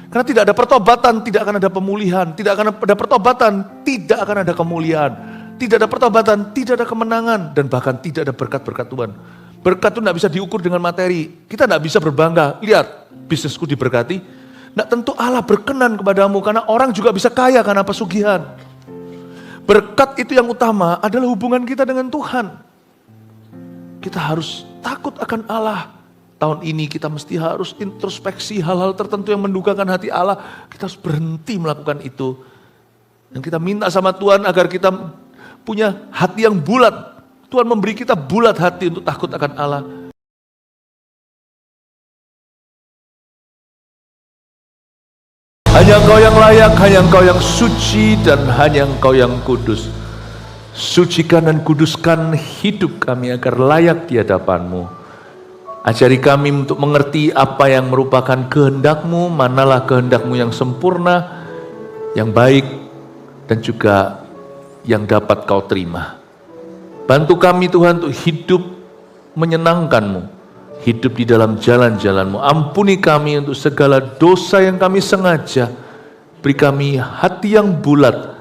Karena tidak ada pertobatan, tidak akan ada pemulihan. Tidak akan ada pertobatan, tidak akan ada kemuliaan. Tidak ada pertobatan, tidak ada kemenangan. Dan bahkan tidak ada berkat-berkat Tuhan. Berkat itu tidak bisa diukur dengan materi. Kita tidak bisa berbangga. Lihat, bisnisku diberkati. Tidak tentu Allah berkenan kepadamu. Karena orang juga bisa kaya karena pesugihan. Berkat itu yang utama adalah hubungan kita dengan Tuhan. Kita harus takut akan Allah. Tahun ini kita mesti harus introspeksi hal-hal tertentu yang mendukakan hati Allah. Kita harus berhenti melakukan itu. Dan kita minta sama Tuhan agar kita punya hati yang bulat. Tuhan memberi kita bulat hati untuk takut akan Allah. Hanya Engkau yang layak, hanya Engkau yang suci, dan hanya Engkau yang kudus. Sucikan dan kuduskan hidup kami agar layak di hadapan-Mu. Ajari kami untuk mengerti apa yang merupakan kehendak-Mu, manalah kehendak-Mu yang sempurna, yang baik, dan juga yang dapat Kau terima. Bantu kami Tuhan untuk hidup menyenangkan-Mu, hidup di dalam jalan-jalan-Mu. Ampuni kami untuk segala dosa yang kami sengaja. Beri kami hati yang bulat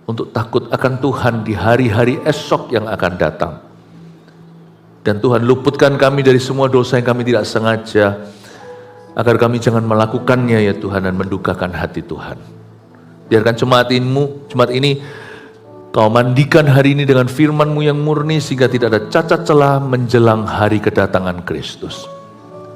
untuk takut akan Tuhan di hari-hari esok yang akan datang. Dan Tuhan luputkan kami dari semua dosa yang kami tidak sengaja, agar kami jangan melakukannya ya Tuhan dan mendukakan hati Tuhan. Biarkan jemaat ini Kau mandikan hari ini dengan firman-Mu yang murni sehingga tidak ada cacat celah menjelang hari kedatangan Kristus.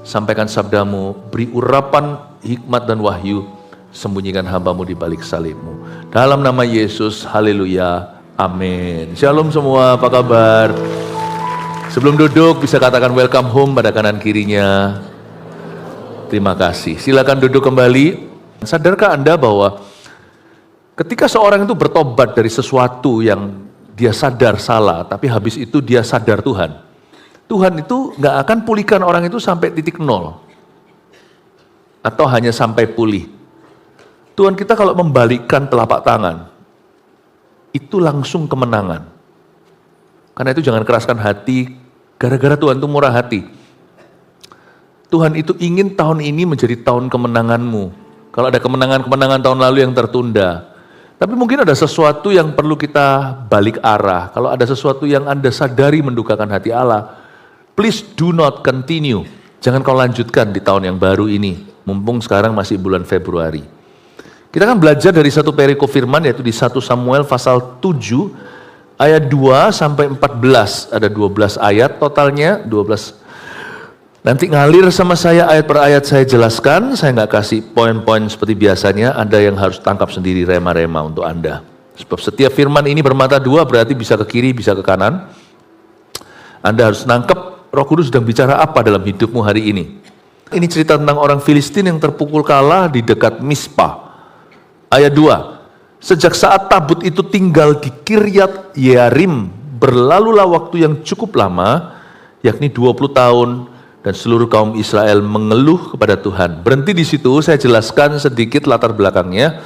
Sampaikan sabda-Mu, beri urapan, hikmat dan wahyu, sembunyikan hamba-Mu di balik salib-Mu. Dalam nama Yesus, haleluya, amin. Shalom semua, apa kabar? Sebelum duduk bisa katakan welcome home pada kanan kirinya. Terima kasih. Silakan duduk kembali. Sadarkah Anda bahwa ketika seorang itu bertobat dari sesuatu yang dia sadar salah, tapi habis itu dia sadar Tuhan. Tuhan itu nggak akan pulihkan orang itu sampai titik nol. Atau hanya sampai pulih. Tuhan kita kalau membalikkan telapak tangan, itu langsung kemenangan. Karena itu jangan keraskan hati, gara-gara Tuhan itu murah hati. Tuhan itu ingin tahun ini menjadi tahun kemenanganmu. Kalau ada kemenangan-kemenangan tahun lalu yang tertunda. Tapi mungkin ada sesuatu yang perlu kita balik arah. Kalau ada sesuatu yang Anda sadari mendukakan hati Allah, please do not continue. Jangan kau lanjutkan di tahun yang baru ini. Mumpung sekarang masih bulan Februari. Kita akan belajar dari satu perikop firman, yaitu di 1 Samuel pasal 7, ayat 2 sampai 14, ada 12 ayat totalnya, 12. Nanti ngalir sama saya ayat per ayat saya jelaskan, saya nggak kasih poin-poin seperti biasanya, Anda yang harus tangkap sendiri rema-rema untuk Anda. Sebab setiap firman ini bermata dua, berarti bisa ke kiri, bisa ke kanan. Anda harus nangkep Roh Kudus sedang bicara apa dalam hidupmu hari ini. Ini cerita tentang orang Filistin yang terpukul kalah di dekat Mispa. Ayat 2. Sejak saat tabut itu tinggal di Kiryat Yearim, berlalulah waktu yang cukup lama, yakni 20 tahun, dan seluruh kaum Israel mengeluh kepada Tuhan. Berhenti di situ, saya jelaskan sedikit latar belakangnya.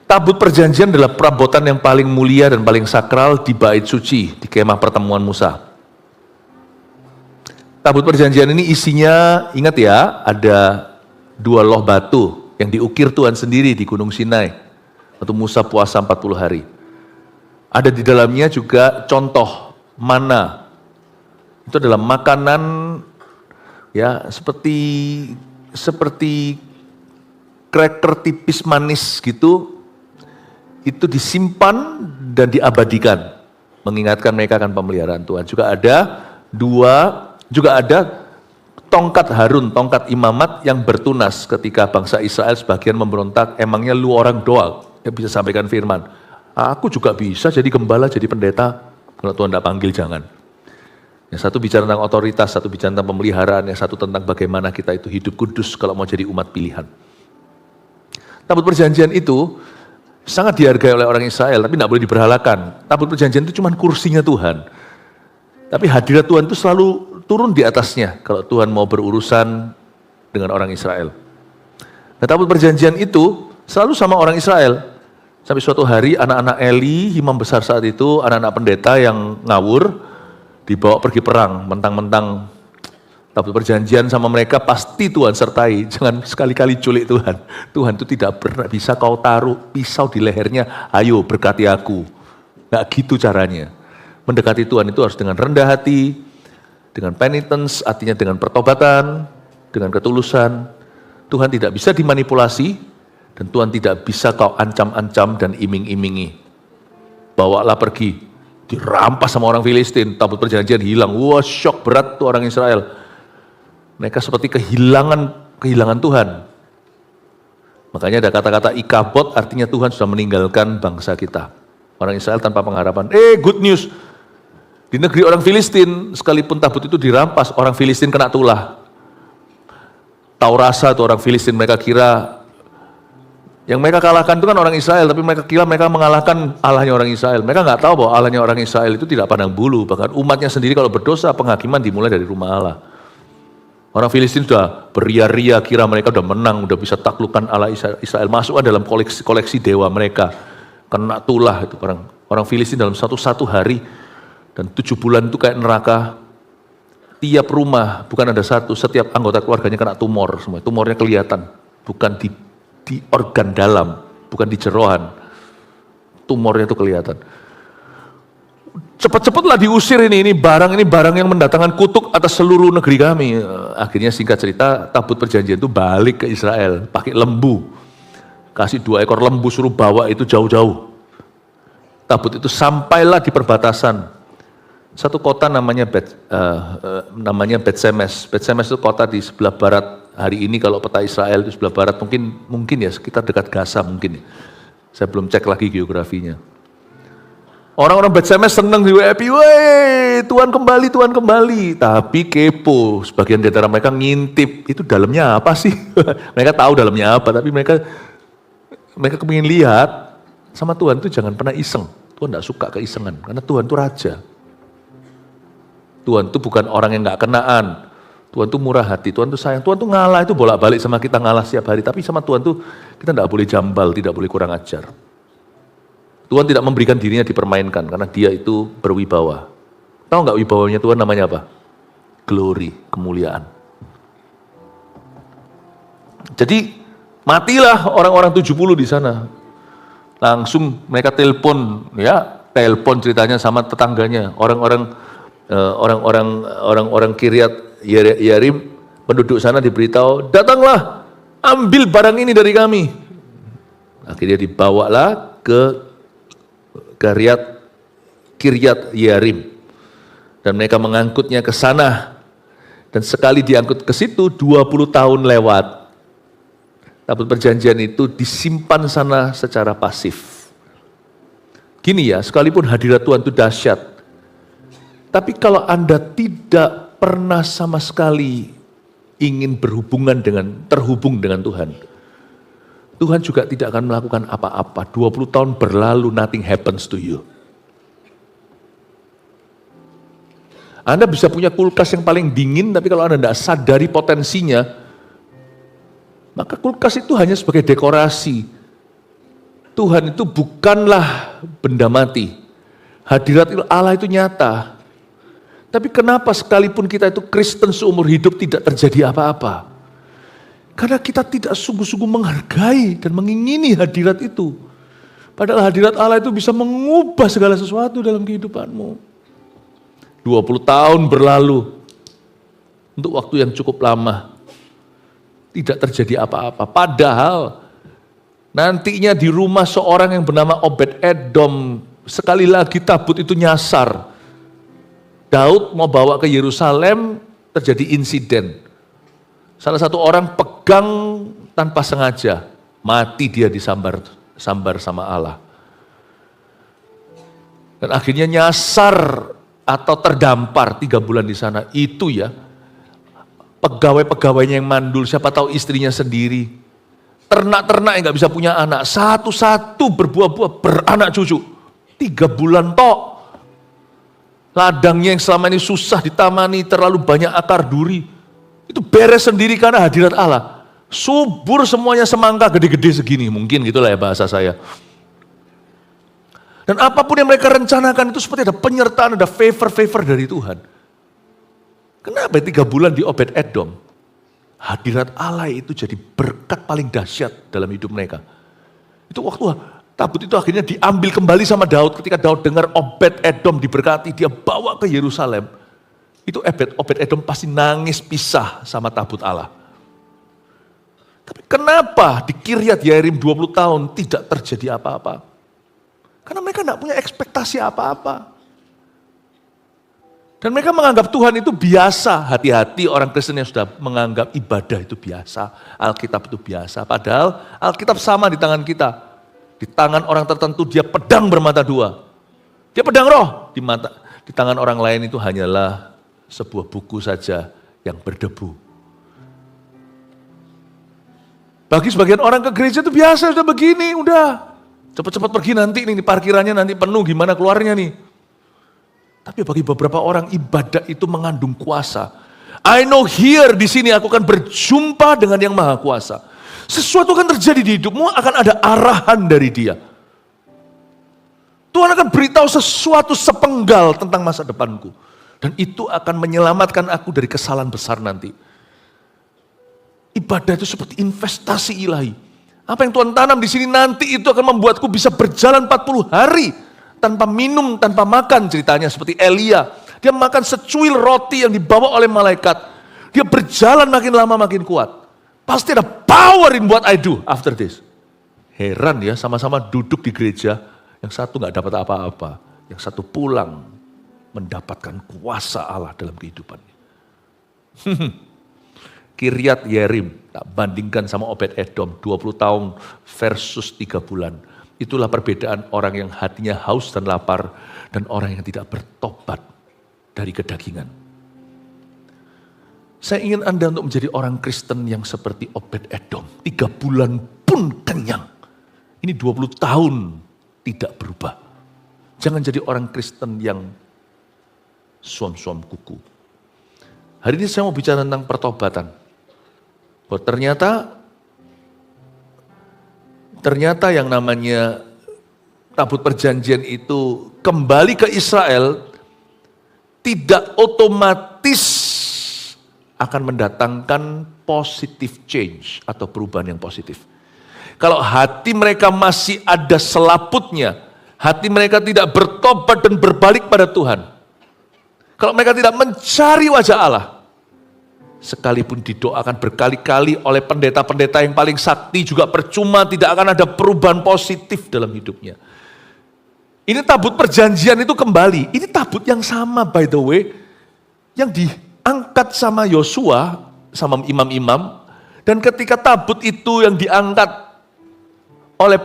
Tabut perjanjian adalah perabotan yang paling mulia dan paling sakral di bait suci, di kemah pertemuan Musa. Tabut perjanjian ini isinya, ingat ya, ada 2 loh batu yang diukir Tuhan sendiri di Gunung Sinai. Waktu Musa puasa 40 hari. Ada di dalamnya juga contoh mana. Itu adalah makanan ya seperti cracker tipis manis gitu. Itu disimpan dan diabadikan. Mengingatkan mereka akan pemeliharaan Tuhan. Juga ada tongkat Harun, tongkat imamat yang bertunas ketika bangsa Israel sebagian memberontak, emangnya lu orang doang yang bisa sampaikan firman. Aku juga bisa jadi gembala, jadi pendeta. Kalau Tuhan tidak panggil, jangan. Yang satu bicara tentang otoritas, satu bicara tentang pemeliharaan, yang satu tentang bagaimana kita itu hidup kudus kalau mau jadi umat pilihan. Tabut perjanjian itu sangat dihargai oleh orang Israel, tapi tidak boleh diberhalakan. Tabut perjanjian itu cuma kursinya Tuhan. Tapi hadirat Tuhan itu selalu turun di atasnya kalau Tuhan mau berurusan dengan orang Israel. Nah, tabut perjanjian itu selalu sama orang Israel. Sampai suatu hari anak-anak Eli, imam besar saat itu, anak-anak pendeta yang ngawur, dibawa pergi perang, mentang-mentang Tabut perjanjian sama mereka pasti Tuhan sertai. Jangan sekali-kali culik Tuhan. Tuhan itu tidak pernah bisa kau taruh pisau di lehernya. Ayo berkati aku. Nggak gitu caranya. Mendekati Tuhan itu harus dengan rendah hati, dengan penitence, artinya dengan pertobatan, dengan ketulusan. Tuhan tidak bisa dimanipulasi, dan Tuhan tidak bisa kau ancam-ancam dan iming-imingi. Bawalah pergi, dirampas sama orang Filistin, tabut perjanjian hilang. Wah, shock berat tuh orang Israel. Mereka seperti kehilangan Tuhan. Makanya ada kata-kata ikabot, artinya Tuhan sudah meninggalkan bangsa kita. Orang Israel tanpa pengharapan. Good news. Di negeri orang Filistin, sekalipun tabut itu dirampas, orang Filistin kena tulah. Tahu rasa tuh orang Filistin, mereka kira yang mereka kalahkan itu kan orang Israel, tapi mereka kira mereka mengalahkan Allahnya orang Israel. Mereka nggak tahu bahwa Allahnya orang Israel itu tidak pandang bulu. Bahkan umatnya sendiri kalau berdosa, penghakiman dimulai dari rumah Allah. Orang Filistin sudah beria-ria, kira mereka sudah menang, sudah bisa taklukkan Allah Israel. Masukkan dalam koleksi dewa mereka. Kena tulah itu orang Filistin dalam satu hari. Dan 7 bulan itu kayak neraka. Tiap rumah, bukan ada satu, setiap anggota keluarganya kena tumor semua. Tumornya kelihatan, bukan di organ dalam, bukan di jeroan. Tumornya itu kelihatan. Cepat-cepatlah diusir ini barang yang mendatangkan kutuk atas seluruh negeri kami. Akhirnya singkat cerita, tabut perjanjian itu balik ke Israel, pakai lembu. Kasih 2 ekor lembu, suruh bawa itu jauh-jauh. Tabut itu sampailah di perbatasan. Satu kota namanya Bet-Semes. Bet-Semes itu kota di sebelah barat. Hari ini kalau peta Israel di sebelah barat, mungkin ya sekitar dekat Gaza mungkin. Saya belum cek lagi geografinya. Orang-orang Bet-Semes senang di WFP, weh Tuhan kembali. Tapi kepo, sebagian di antara mereka ngintip, itu dalamnya apa sih? Mereka tahu dalamnya apa, tapi mereka kepingin lihat. Sama Tuhan itu jangan pernah iseng. Tuhan tidak suka keisengan, karena Tuhan itu raja. Tuhan itu bukan orang yang gak kenaan. Tuhan itu murah hati, Tuhan itu sayang. Tuhan itu ngalah, itu bolak-balik sama kita ngalah setiap hari. Tapi sama Tuhan itu kita tidak boleh jambal, tidak boleh kurang ajar. Tuhan tidak memberikan dirinya dipermainkan, karena dia itu berwibawa. Tahu nggak wibawanya Tuhan namanya apa? Glory, kemuliaan. Jadi matilah orang-orang 70 di sana. Langsung mereka telepon ceritanya sama tetangganya. Orang-orang Kiryat Yearim, penduduk sana diberitahu, datanglah, ambil barang ini dari kami. Akhirnya dibawalah ke Kiryat Yearim, dan mereka mengangkutnya ke sana. Dan sekali diangkut ke situ, 20 tahun lewat. Tabut perjanjian itu disimpan sana secara pasif. Gini ya, sekalipun hadirat Tuhan itu dahsyat, tapi kalau Anda tidak pernah sama sekali ingin terhubung dengan Tuhan, Tuhan juga tidak akan melakukan apa-apa. 20 tahun berlalu, nothing happens to you. Anda bisa punya kulkas yang paling dingin, tapi kalau Anda tidak sadari potensinya, maka kulkas itu hanya sebagai dekorasi. Tuhan itu bukanlah benda mati. Hadirat Allah itu nyata. Tapi kenapa sekalipun kita itu Kristen seumur hidup tidak terjadi apa-apa? Karena kita tidak sungguh-sungguh menghargai dan mengingini hadirat itu. Padahal hadirat Allah itu bisa mengubah segala sesuatu dalam kehidupanmu. 20 tahun berlalu, untuk waktu yang cukup lama, tidak terjadi apa-apa. Padahal nantinya di rumah seorang yang bernama Obed-Edom, sekali lagi tabut itu nyasar. Daud mau bawa ke Yerusalem, terjadi insiden. Salah satu orang pegang tanpa sengaja, mati dia disambar sama Allah. Dan akhirnya nyasar atau terdampar 3 bulan di sana. Itu ya, pegawai-pegawainya yang mandul, siapa tahu istrinya sendiri. Ternak-ternak yang gak bisa punya anak, satu-satu berbuah-buah, beranak cucu. 3 bulan tok. Ladangnya yang selama ini susah ditamani, terlalu banyak akar duri. Itu beres sendiri karena hadirat Allah. Subur semuanya, semangka gede-gede segini, mungkin gitulah ya bahasa saya. Dan apapun yang mereka rencanakan itu seperti ada penyertaan, ada favor dari Tuhan. Kenapa 3 bulan di Obed Edom? Hadirat Allah itu jadi berkat paling dahsyat dalam hidup mereka. Itu waktu tabut itu akhirnya diambil kembali sama Daud. Ketika Daud dengar Obed Edom diberkati, dia bawa ke Yerusalem. Itu Obed Edom pasti nangis pisah sama tabut Allah. Tapi kenapa di Kiryat Yearim 20 tahun tidak terjadi apa-apa? Karena mereka tidak punya ekspektasi apa-apa. Dan mereka menganggap Tuhan itu biasa. Hati-hati orang Kristen yang sudah menganggap ibadah itu biasa, Alkitab itu biasa. Padahal Alkitab sama di tangan kita. Di tangan orang tertentu dia pedang bermata dua. Dia pedang roh. Di tangan orang lain itu hanyalah sebuah buku saja yang berdebu. Bagi sebagian orang ke gereja itu biasa, sudah begini, udah. Cepat-cepat pergi nanti nih, parkirannya nanti penuh, gimana keluarnya nih. Tapi bagi beberapa orang ibadah itu mengandung kuasa. I know here di sini aku akan berjumpa dengan yang maha kuasa. Sesuatu akan terjadi di hidupmu, akan ada arahan dari dia. Tuhan akan beritahu sesuatu sepenggal tentang masa depanku. Dan itu akan menyelamatkan aku dari kesalahan besar nanti. Ibadah itu seperti investasi ilahi. Apa yang Tuhan tanam di sini nanti itu akan membuatku bisa berjalan 40 hari. Tanpa minum, tanpa makan ceritanya seperti Elia. Dia makan secuil roti yang dibawa oleh malaikat. Dia berjalan makin lama makin kuat. Pasti ada power in what I do after this. Heran ya, sama-sama duduk di gereja. Yang satu gak dapat apa-apa. Yang satu pulang mendapatkan kuasa Allah dalam kehidupannya. Kiryat Yearim, tak bandingkan sama Obed Edom, 20 tahun versus 3 bulan. Itulah perbedaan orang yang hatinya haus dan lapar dan orang yang tidak bertobat dari kedagingan. Saya ingin Anda untuk menjadi orang Kristen yang seperti Obed Edom. 3 bulan pun kenyang. Ini 20 tahun tidak berubah. Jangan jadi orang Kristen yang suam-suam kuku. Hari ini saya mau bicara tentang pertobatan. Bahwa ternyata yang namanya tabut perjanjian itu kembali ke Israel tidak otomatis akan mendatangkan positive change atau perubahan yang positif. Kalau hati mereka masih ada selaputnya, hati mereka tidak bertobat dan berbalik pada Tuhan. Kalau mereka tidak mencari wajah Allah, sekalipun didoakan berkali-kali oleh pendeta-pendeta yang paling sakti juga percuma, tidak akan ada perubahan positif dalam hidupnya. Ini tabut perjanjian itu kembali. Ini tabut yang sama by the way, yang diangkat sama Yosua, sama imam-imam. Dan ketika tabut itu yang diangkat oleh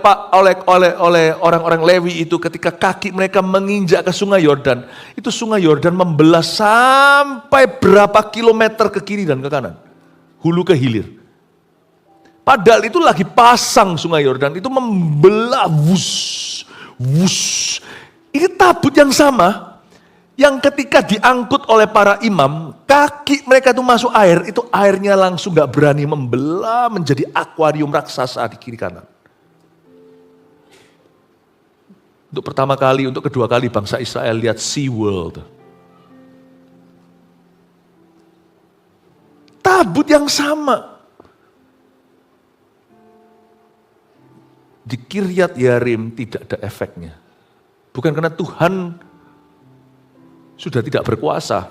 orang-orang Lewi itu, ketika kaki mereka menginjak ke sungai Yordan, itu sungai Yordan membelah sampai berapa kilometer ke kiri dan ke kanan, hulu ke hilir. Padahal itu lagi pasang sungai Yordan, itu membelah wush. Ini tabut yang sama, yang ketika diangkut oleh para imam, kaki mereka itu masuk air, itu airnya langsung gak berani membelah menjadi akuarium raksasa di kiri kanan. Untuk pertama kali, untuk kedua kali bangsa Israel lihat Sea World. Tabut yang sama. Di Kiryat Yearim tidak ada efeknya. Bukan karena Tuhan sudah tidak berkuasa,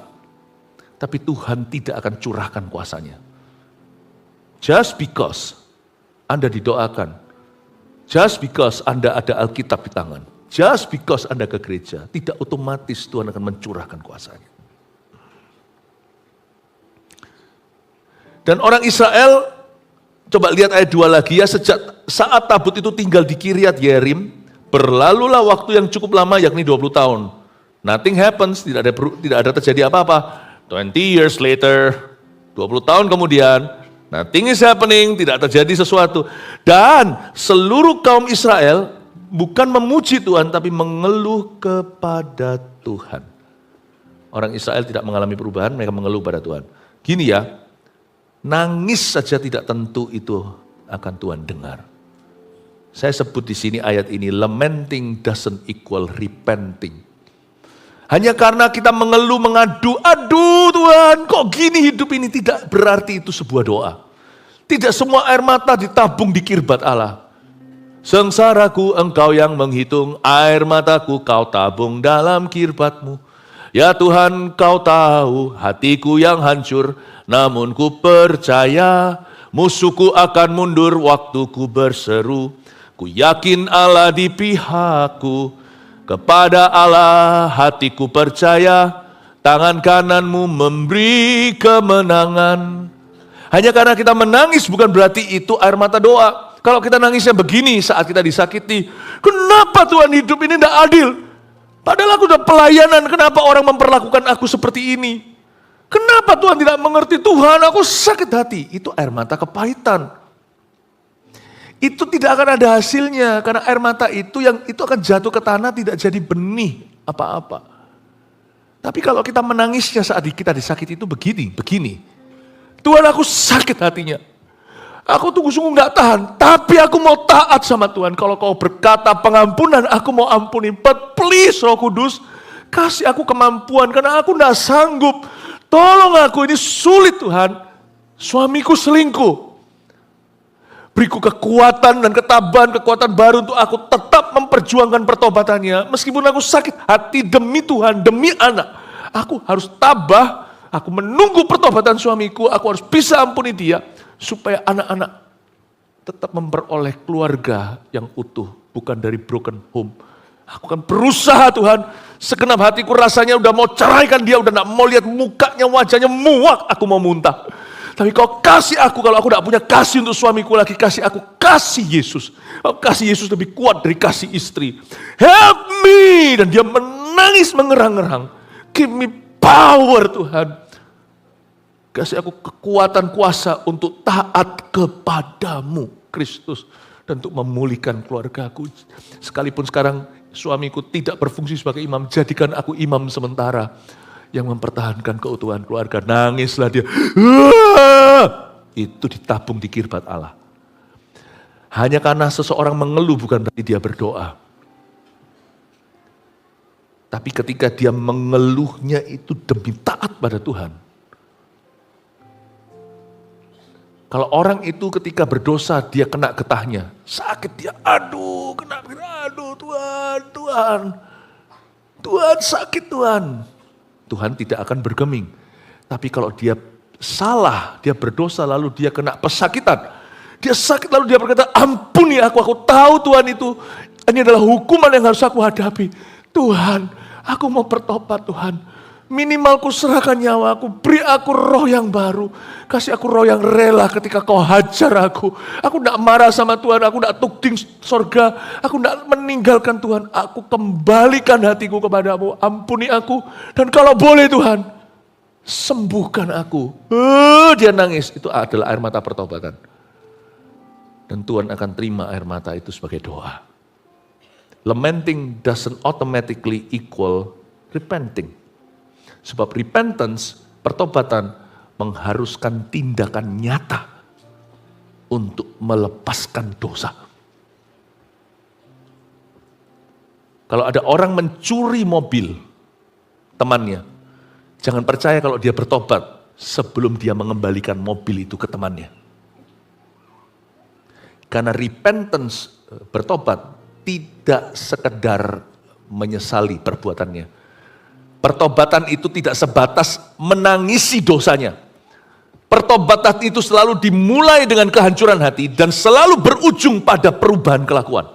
tapi Tuhan tidak akan curahkan kuasanya. Just because Anda didoakan, just because Anda ada Alkitab di tangan, just because Anda ke gereja, tidak otomatis Tuhan akan mencurahkan kuasanya. Dan orang Israel, coba lihat ayat 2 lagi ya, sejak saat tabut itu tinggal di Kiryat Yearim, berlalulah waktu yang cukup lama, yakni 20 tahun. Nothing happens, tidak ada terjadi apa-apa. 20 years later, 20 tahun kemudian, nothing is happening, tidak terjadi sesuatu. Dan seluruh kaum Israel bukan memuji Tuhan, tapi mengeluh kepada Tuhan. Orang Israel tidak mengalami perubahan, mereka mengeluh pada Tuhan. Gini ya, nangis saja tidak tentu itu akan Tuhan dengar. Saya sebut di sini ayat ini, lamenting doesn't equal repenting. Hanya karena kita mengeluh, mengadu, aduh Tuhan, kok gini hidup ini, tidak berarti itu sebuah doa. Tidak semua air mata ditabung di kirbat Allah. Sengsaraku engkau yang menghitung, air mataku kau tabung dalam kirbatmu. Ya Tuhan, kau tahu hatiku yang hancur, namun ku percaya musuhku akan mundur waktu ku berseru. Ku yakin Allah di pihakku. Kepada Allah hatiku percaya, tangan kananmu memberi kemenangan. Hanya karena kita menangis bukan berarti itu air mata doa. Kalau kita nangisnya begini saat kita disakiti, kenapa Tuhan hidup ini tidak adil? Padahal aku sudah pelayanan, kenapa orang memperlakukan aku seperti ini? Kenapa Tuhan tidak mengerti? Tuhan, aku sakit hati. Itu air mata kepahitan. Itu tidak akan ada hasilnya, karena air mata itu akan jatuh ke tanah, tidak jadi benih apa-apa. Tapi kalau kita menangisnya saat kita disakiti itu begini. Tuhan, aku sakit hatinya. Aku sungguh gak tahan, tapi aku mau taat sama Tuhan. Kalau kau berkata pengampunan, aku mau ampuni. But please Roh Kudus, kasih aku kemampuan, karena aku gak sanggup. Tolong aku, ini sulit Tuhan. Suamiku selingkuh. Beriku kekuatan dan kekuatan baru untuk aku tetap memperjuangkan pertobatannya. Meskipun aku sakit hati demi Tuhan, demi anak. Aku harus tabah, aku menunggu pertobatan suamiku, aku harus bisa ampuni dia. Supaya anak-anak tetap memperoleh keluarga yang utuh, bukan dari broken home. Aku akan berusaha Tuhan, segenap hatiku rasanya udah mau ceraikan dia, udah gak mau lihat mukanya, wajahnya muak, aku mau muntah. Tapi kau kasih aku, kalau aku tidak punya kasih untuk suamiku lagi, kasih aku kasih Yesus. Kau kasih Yesus lebih kuat dari kasih istri. Help me! Dan dia menangis mengerang-ngerang. Give me power Tuhan. Kasih aku kekuatan kuasa untuk taat kepadamu Kristus. Dan untuk memulihkan keluargaku. Sekalipun sekarang suamiku tidak berfungsi sebagai imam, jadikan aku imam sementara. Yang mempertahankan keutuhan keluarga. Nangislah dia. Itu ditabung di kirbat Allah. Hanya karena seseorang mengeluh bukan berarti dia berdoa. Tapi ketika dia mengeluhnya itu demi taat pada Tuhan. Kalau orang itu ketika berdosa dia kena getahnya. Sakit dia, aduh Tuhan sakit Tuhan. Tuhan tidak akan bergeming. Tapi kalau dia salah, dia berdosa lalu dia kena pesakitan. Dia sakit lalu dia berkata, ampuni aku tahu Tuhan itu. Ini adalah hukuman yang harus aku hadapi. Tuhan, aku mau bertobat Tuhan. Minimal ku serahkan nyawaku, beri aku roh yang baru. Kasih aku roh yang rela ketika kau hajar aku. Aku tidak marah sama Tuhan, aku tidak tuding sorga. Aku tidak meninggalkan Tuhan. Aku kembalikan hatiku kepadamu, ampuni aku. Dan kalau boleh Tuhan, sembuhkan aku. Dia nangis, itu adalah air mata pertobatan. Dan Tuhan akan terima air mata itu sebagai doa. Lamenting doesn't automatically equal repenting. Sebab repentance, pertobatan, mengharuskan tindakan nyata untuk melepaskan dosa. Kalau ada orang mencuri mobil temannya, jangan percaya kalau dia bertobat sebelum dia mengembalikan mobil itu ke temannya. Karena repentance, bertobat, tidak sekedar menyesali perbuatannya. Pertobatan itu tidak sebatas menangisi dosanya. Pertobatan itu selalu dimulai dengan kehancuran hati dan selalu berujung pada perubahan kelakuan.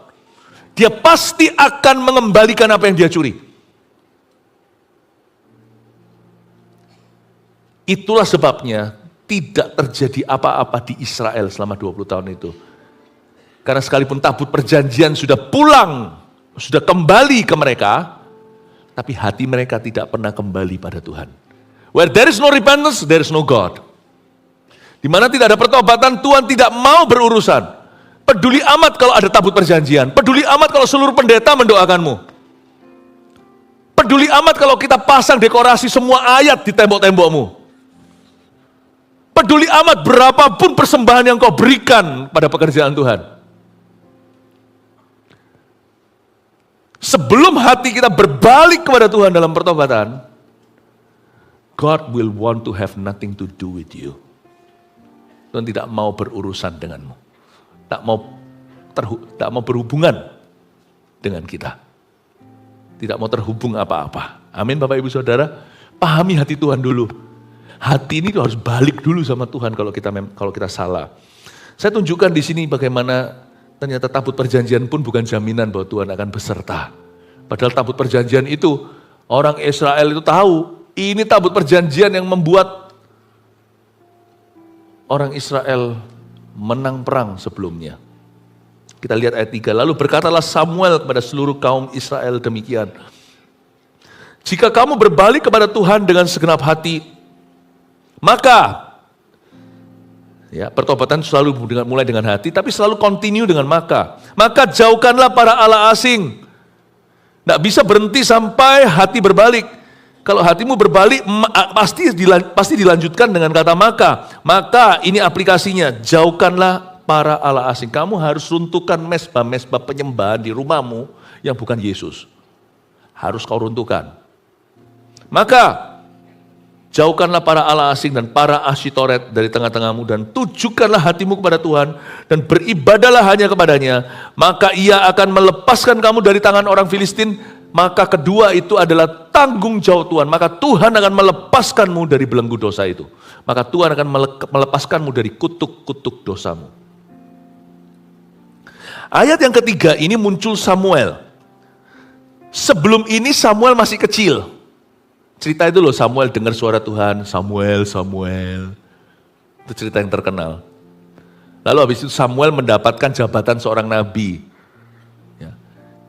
Dia pasti akan mengembalikan apa yang dia curi. Itulah sebabnya tidak terjadi apa-apa di Israel selama 20 tahun itu. Karena sekalipun tabut perjanjian sudah pulang, sudah kembali ke mereka, tapi hati mereka tidak pernah kembali pada Tuhan. Where there is no repentance, there is no God. Di mana tidak ada pertobatan, Tuhan tidak mau berurusan. Peduli amat kalau ada tabut perjanjian. Peduli amat kalau seluruh pendeta mendoakanmu. Peduli amat kalau kita pasang dekorasi semua ayat di tembok-tembokmu. Peduli amat berapapun persembahan yang kau berikan pada pekerjaan Tuhan. Sebelum hati kita berbalik kepada Tuhan dalam pertobatan, God will want to have nothing to do with you. Tuhan tidak mau berurusan denganmu. Tak mau berhubungan dengan kita. Tidak mau terhubung apa-apa. Amin Bapak Ibu Saudara. Pahami hati Tuhan dulu. Hati ini harus balik dulu sama Tuhan kalau kita salah. Saya tunjukkan di sini bagaimana ternyata tabut perjanjian pun bukan jaminan bahwa Tuhan akan beserta. Padahal tabut perjanjian itu, orang Israel itu tahu, ini tabut perjanjian yang membuat orang Israel menang perang sebelumnya. Kita lihat ayat 3, lalu berkatalah Samuel kepada seluruh kaum Israel demikian. Jika kamu berbalik kepada Tuhan dengan segenap hati, maka, ya, pertobatan selalu mulai dengan hati, tapi selalu continue dengan maka. Maka jauhkanlah para Allah asing. Tidak bisa berhenti sampai hati berbalik. Kalau hatimu berbalik, pasti dilanjutkan dengan kata maka. Maka ini aplikasinya, jauhkanlah para Allah asing. Kamu harus runtuhkan mesbah-mesbah penyembahan di rumahmu yang bukan Yesus. Harus kau runtuhkan. Maka jauhkanlah para Allah asing dan para asyitoret dari tengah-tengahmu dan tujukanlah hatimu kepada Tuhan dan beribadahlah hanya kepadanya. Maka ia akan melepaskan kamu dari tangan orang Filistin. Maka kedua itu adalah tanggung jawab Tuhan. Maka Tuhan akan melepaskanmu dari belenggu dosa itu. Maka Tuhan akan melepaskanmu dari kutuk-kutuk dosamu. Ayat yang ketiga ini muncul Samuel. Sebelum ini Samuel masih kecil. Cerita itu loh, Samuel dengar suara Tuhan, Samuel, Samuel. Itu cerita yang terkenal. Lalu habis itu Samuel mendapatkan jabatan seorang nabi. Ya.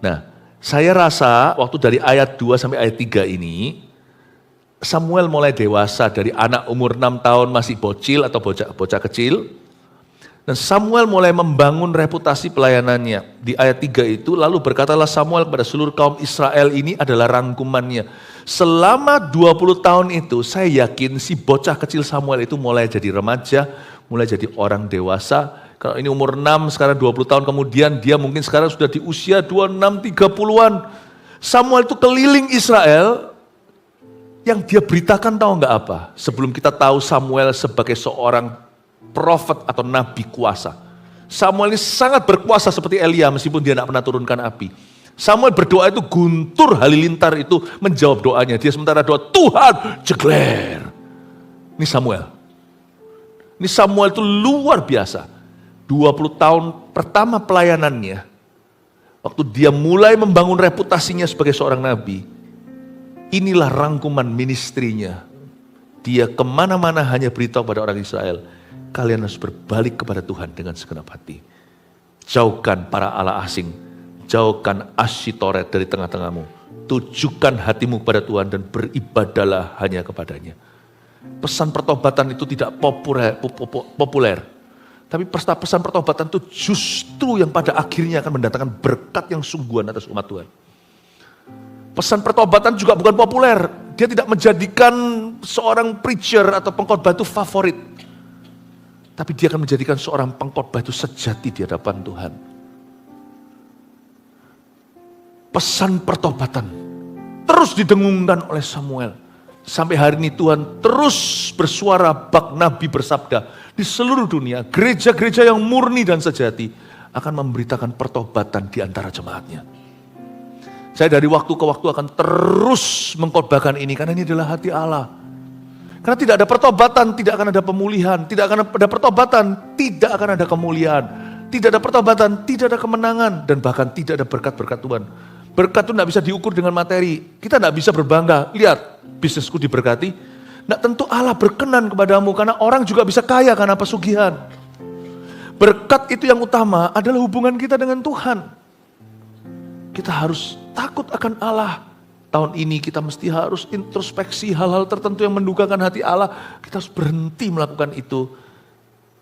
Nah, saya rasa waktu dari ayat 2 sampai ayat 3 ini, Samuel mulai dewasa dari anak umur 6 tahun masih bocil atau bocah kecil. Dan Samuel mulai membangun reputasi pelayanannya. Di ayat 3 itu, lalu berkatalah Samuel kepada seluruh kaum Israel, ini adalah rangkumannya. Selama 20 tahun itu, saya yakin si bocah kecil Samuel itu mulai jadi remaja, mulai jadi orang dewasa. Kalau ini umur 6, sekarang 20 tahun kemudian, dia mungkin sekarang sudah di usia 26, 30-an. Samuel itu keliling Israel, yang dia beritakan tahu nggak apa? Sebelum kita tahu Samuel sebagai seorang profet atau nabi kuasa. Samuel ini sangat berkuasa seperti Elia meskipun dia tidak pernah turunkan api. Samuel berdoa itu Guntur Halilintar itu menjawab doanya. Dia sementara doa Tuhan jegler. Ini Samuel. Ini Samuel itu luar biasa. 20 tahun pertama pelayanannya. Waktu dia mulai membangun reputasinya sebagai seorang nabi. Inilah rangkuman ministrinya. Dia kemana-mana hanya beritahu pada orang Israel. Kalian harus berbalik kepada Tuhan dengan segenap hati. Jauhkan para Allah asing. Jauhkan asyitoret dari tengah-tengahmu. Tujukan hatimu kepada Tuhan dan beribadahlah hanya kepadanya. Pesan pertobatan itu tidak populer. Tapi pesan pertobatan itu justru yang pada akhirnya akan mendatangkan berkat yang sungguhan atas umat Tuhan. Pesan pertobatan juga bukan populer. Dia tidak menjadikan seorang preacher atau pengkhotbah itu favorit. Tapi dia akan menjadikan seorang pengkhotbah itu sejati di hadapan Tuhan. Pesan pertobatan terus didengungkan oleh Samuel. Sampai hari ini Tuhan terus bersuara bak nabi bersabda di seluruh dunia. Gereja-gereja yang murni dan sejati akan memberitakan pertobatan di antara jemaatnya. Saya dari waktu ke waktu akan terus mengkhotbahkan ini karena ini adalah hati Allah. Karena tidak ada pertobatan, tidak akan ada pemulihan. Tidak akan ada pertobatan, tidak akan ada kemuliaan. Tidak ada pertobatan, tidak ada kemenangan. Dan bahkan tidak ada berkat-berkat Tuhan. Berkat itu tidak bisa diukur dengan materi. Kita tidak bisa berbangga. Lihat, bisnisku diberkati. Tidak tentu Allah berkenan kepadamu. Karena orang juga bisa kaya karena pesugihan. Berkat itu yang utama adalah hubungan kita dengan Tuhan. Kita harus takut akan Allah. Tahun ini kita mesti harus introspeksi hal-hal tertentu yang mendukakan hati Allah. Kita harus berhenti melakukan itu.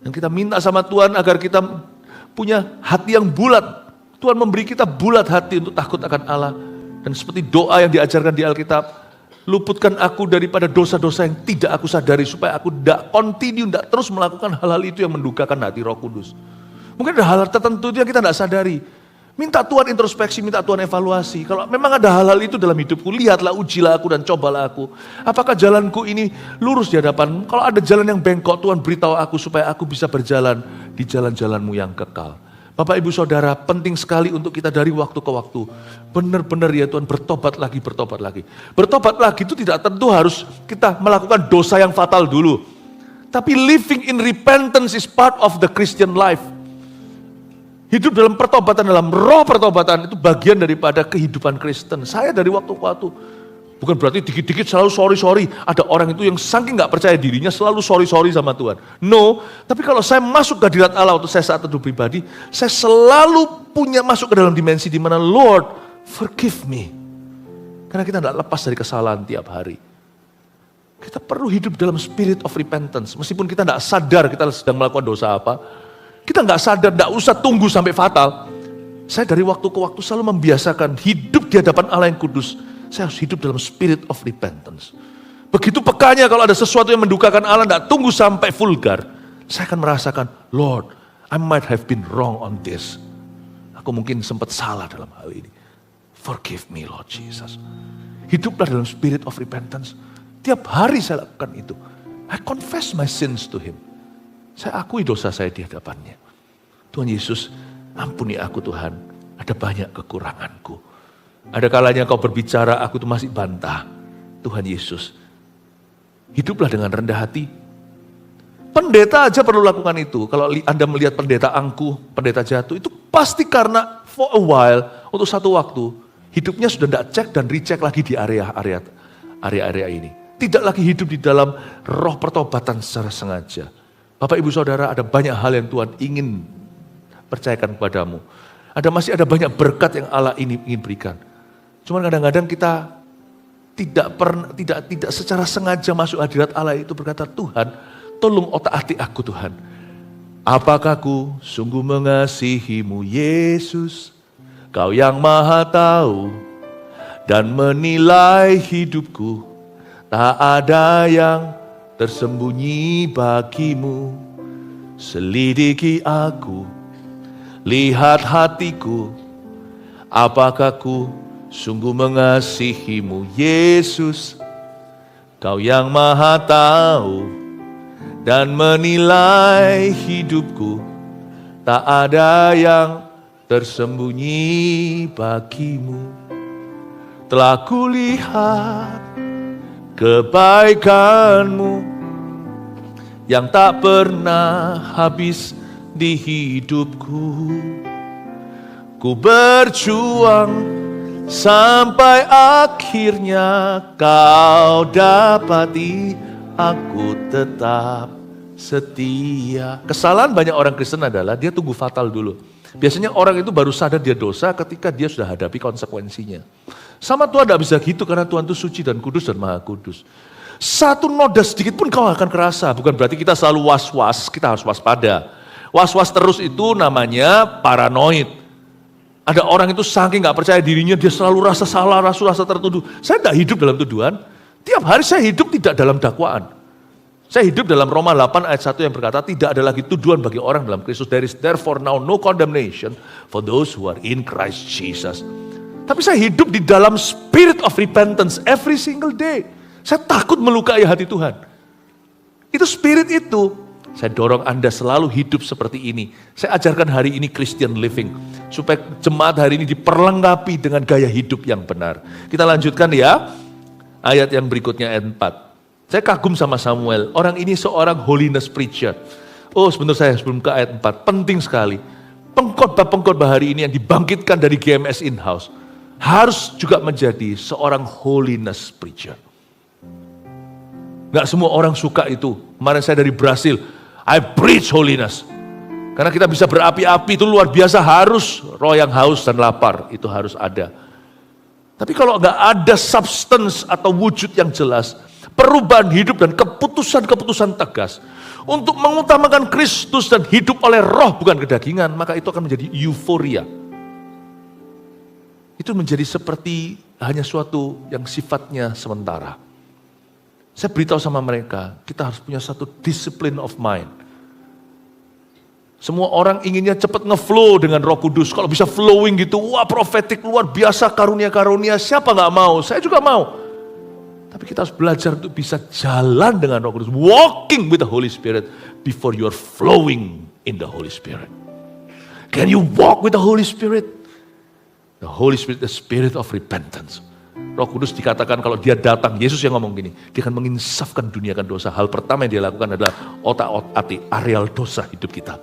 Dan kita minta sama Tuhan agar kita punya hati yang bulat. Tuhan memberi kita bulat hati untuk takut akan Allah. Dan seperti doa yang diajarkan di Alkitab. Luputkan aku daripada dosa-dosa yang tidak aku sadari. Supaya aku tidak tidak terus melakukan hal-hal itu yang mendukakan hati Roh Kudus. Mungkin ada hal tertentu yang kita tidak sadari. Minta Tuhan introspeksi, minta Tuhan evaluasi. Kalau memang ada hal-hal itu dalam hidupku, lihatlah, ujilah aku dan cobalah aku. Apakah jalanku ini lurus di hadapan? Kalau ada jalan yang bengkok, Tuhan beritahu aku supaya aku bisa berjalan di jalan-jalanmu yang kekal. Bapak, Ibu, Saudara, penting sekali untuk kita dari waktu ke waktu. Benar-benar ya Tuhan, bertobat lagi, bertobat lagi. Bertobat lagi itu tidak tentu harus kita melakukan dosa yang fatal dulu. Tapi living in repentance is part of the Christian life. Hidup dalam pertobatan, dalam roh pertobatan itu bagian daripada kehidupan Kristen. Saya dari waktu ke waktu, bukan berarti dikit-dikit selalu sorry. Ada orang itu yang saking gak percaya dirinya selalu sorry sama Tuhan. No, tapi kalau saya masuk ke hadirat Allah untuk saya saat teduh pribadi, saya selalu punya masuk ke dalam dimensi di mana Lord, forgive me. Karena kita tidak lepas dari kesalahan tiap hari. Kita perlu hidup dalam spirit of repentance. Meskipun kita tidak sadar kita sedang melakukan dosa apa, kita nggak sadar, nggak usah tunggu sampai fatal. Saya dari waktu ke waktu selalu membiasakan hidup di hadapan Allah yang kudus. Saya harus hidup dalam spirit of repentance. Begitu pekanya kalau ada sesuatu yang mendukakan Allah, nggak tunggu sampai vulgar. Saya akan merasakan, Lord, I might have been wrong on this. Aku mungkin sempat salah dalam hal ini. Forgive me, Lord Jesus. Hiduplah dalam spirit of repentance. Tiap hari saya lakukan itu. I confess my sins to Him. Saya akui dosa saya di hadapannya. Tuhan Yesus, ampuni aku Tuhan. Ada banyak kekuranganku. Ada kalanya kau berbicara, aku tuh masih bantah. Tuhan Yesus, hiduplah dengan rendah hati. Pendeta aja perlu lakukan itu. Kalau Anda melihat pendeta angkuh, pendeta jatuh, itu pasti karena for a while, untuk satu waktu, hidupnya sudah tidak cek dan recheck lagi di area-area ini. Tidak lagi hidup di dalam roh pertobatan secara sengaja. Bapak, Ibu, Saudara, ada banyak hal yang Tuhan ingin percayakan kepadamu. Masih ada banyak berkat yang Allah ini ingin berikan. Cuma kadang-kadang kita tidak secara sengaja masuk hadirat Allah itu berkata, Tuhan, tolong otak-atik aku Tuhan. Apakah ku sungguh mengasihi-Mu Yesus, Kau yang Maha Tahu dan menilai hidupku. Tak ada yang tersembunyi bagimu. Selidiki aku, lihat hatiku. Apakah ku sungguh mengasihi-Mu Yesus, Kau yang Maha Tahu dan menilai hidupku. Tak ada yang tersembunyi bagimu. Telah kulihat kebaikan-Mu yang tak pernah habis di hidupku. Ku berjuang sampai akhirnya Kau dapati aku tetap setia. Kesalahan banyak orang Kristen adalah dia tunggu fatal dulu. Biasanya orang itu baru sadar dia dosa ketika dia sudah hadapi konsekuensinya. Sama Tuhan tidak bisa gitu karena Tuhan itu suci dan kudus dan maha kudus. Satu noda sedikit pun kau akan kerasa. Bukan berarti kita selalu was-was, kita harus waspada. Was-was terus itu namanya paranoid. Ada orang itu saking gak percaya dirinya, dia selalu rasa salah, rasa tertuduh. Saya tidak hidup dalam tuduhan. Tiap hari saya hidup tidak dalam dakwaan. Saya hidup dalam Roma 8 ayat 1 yang berkata, tidak ada lagi tuduhan bagi orang dalam Kristus. There is therefore now no condemnation for those who are in Christ Jesus. Tapi saya hidup di dalam spirit of repentance every single day. Saya takut melukai hati Tuhan. Itu spirit itu. Saya dorong Anda selalu hidup seperti ini. Saya ajarkan hari ini Christian living. Supaya jemaat hari ini diperlengkapi dengan gaya hidup yang benar. Kita lanjutkan ya. Ayat yang berikutnya ayat 4. Saya kagum sama Samuel. Orang ini seorang holiness preacher. Oh sebentar saya sebelum ke ayat 4. Penting sekali. Pengkhotbah hari ini yang dibangkitkan dari GMS in-house. Harus juga menjadi seorang holiness preacher. Gak semua orang suka itu. Kemarin saya dari Brasil, I preach holiness. Karena kita bisa berapi-api itu luar biasa, harus roh yang haus dan lapar, itu harus ada. Tapi kalau gak ada substance atau wujud yang jelas, perubahan hidup dan keputusan-keputusan tegas, untuk mengutamakan Kristus dan hidup oleh roh bukan kedagingan, maka itu akan menjadi euforia. Itu menjadi seperti hanya suatu yang sifatnya sementara. Saya beritahu sama mereka, kita harus punya satu discipline of mind. Semua orang inginnya cepat ngeflow dengan Roh Kudus. Kalau bisa flowing gitu, wah profetik luar biasa, karunia-karunia. Siapa nggak mau? Saya juga mau. Tapi kita harus belajar untuk bisa jalan dengan Roh Kudus. Walking with the Holy Spirit before you are flowing in the Holy Spirit. Can you walk with the Holy Spirit? The Holy Spirit, the Spirit of repentance. Roh Kudus dikatakan kalau dia datang, Yesus yang ngomong gini, dia akan menginsafkan dunia akan dosa. Hal pertama yang dia lakukan adalah otak-atik areal dosa hidup kita.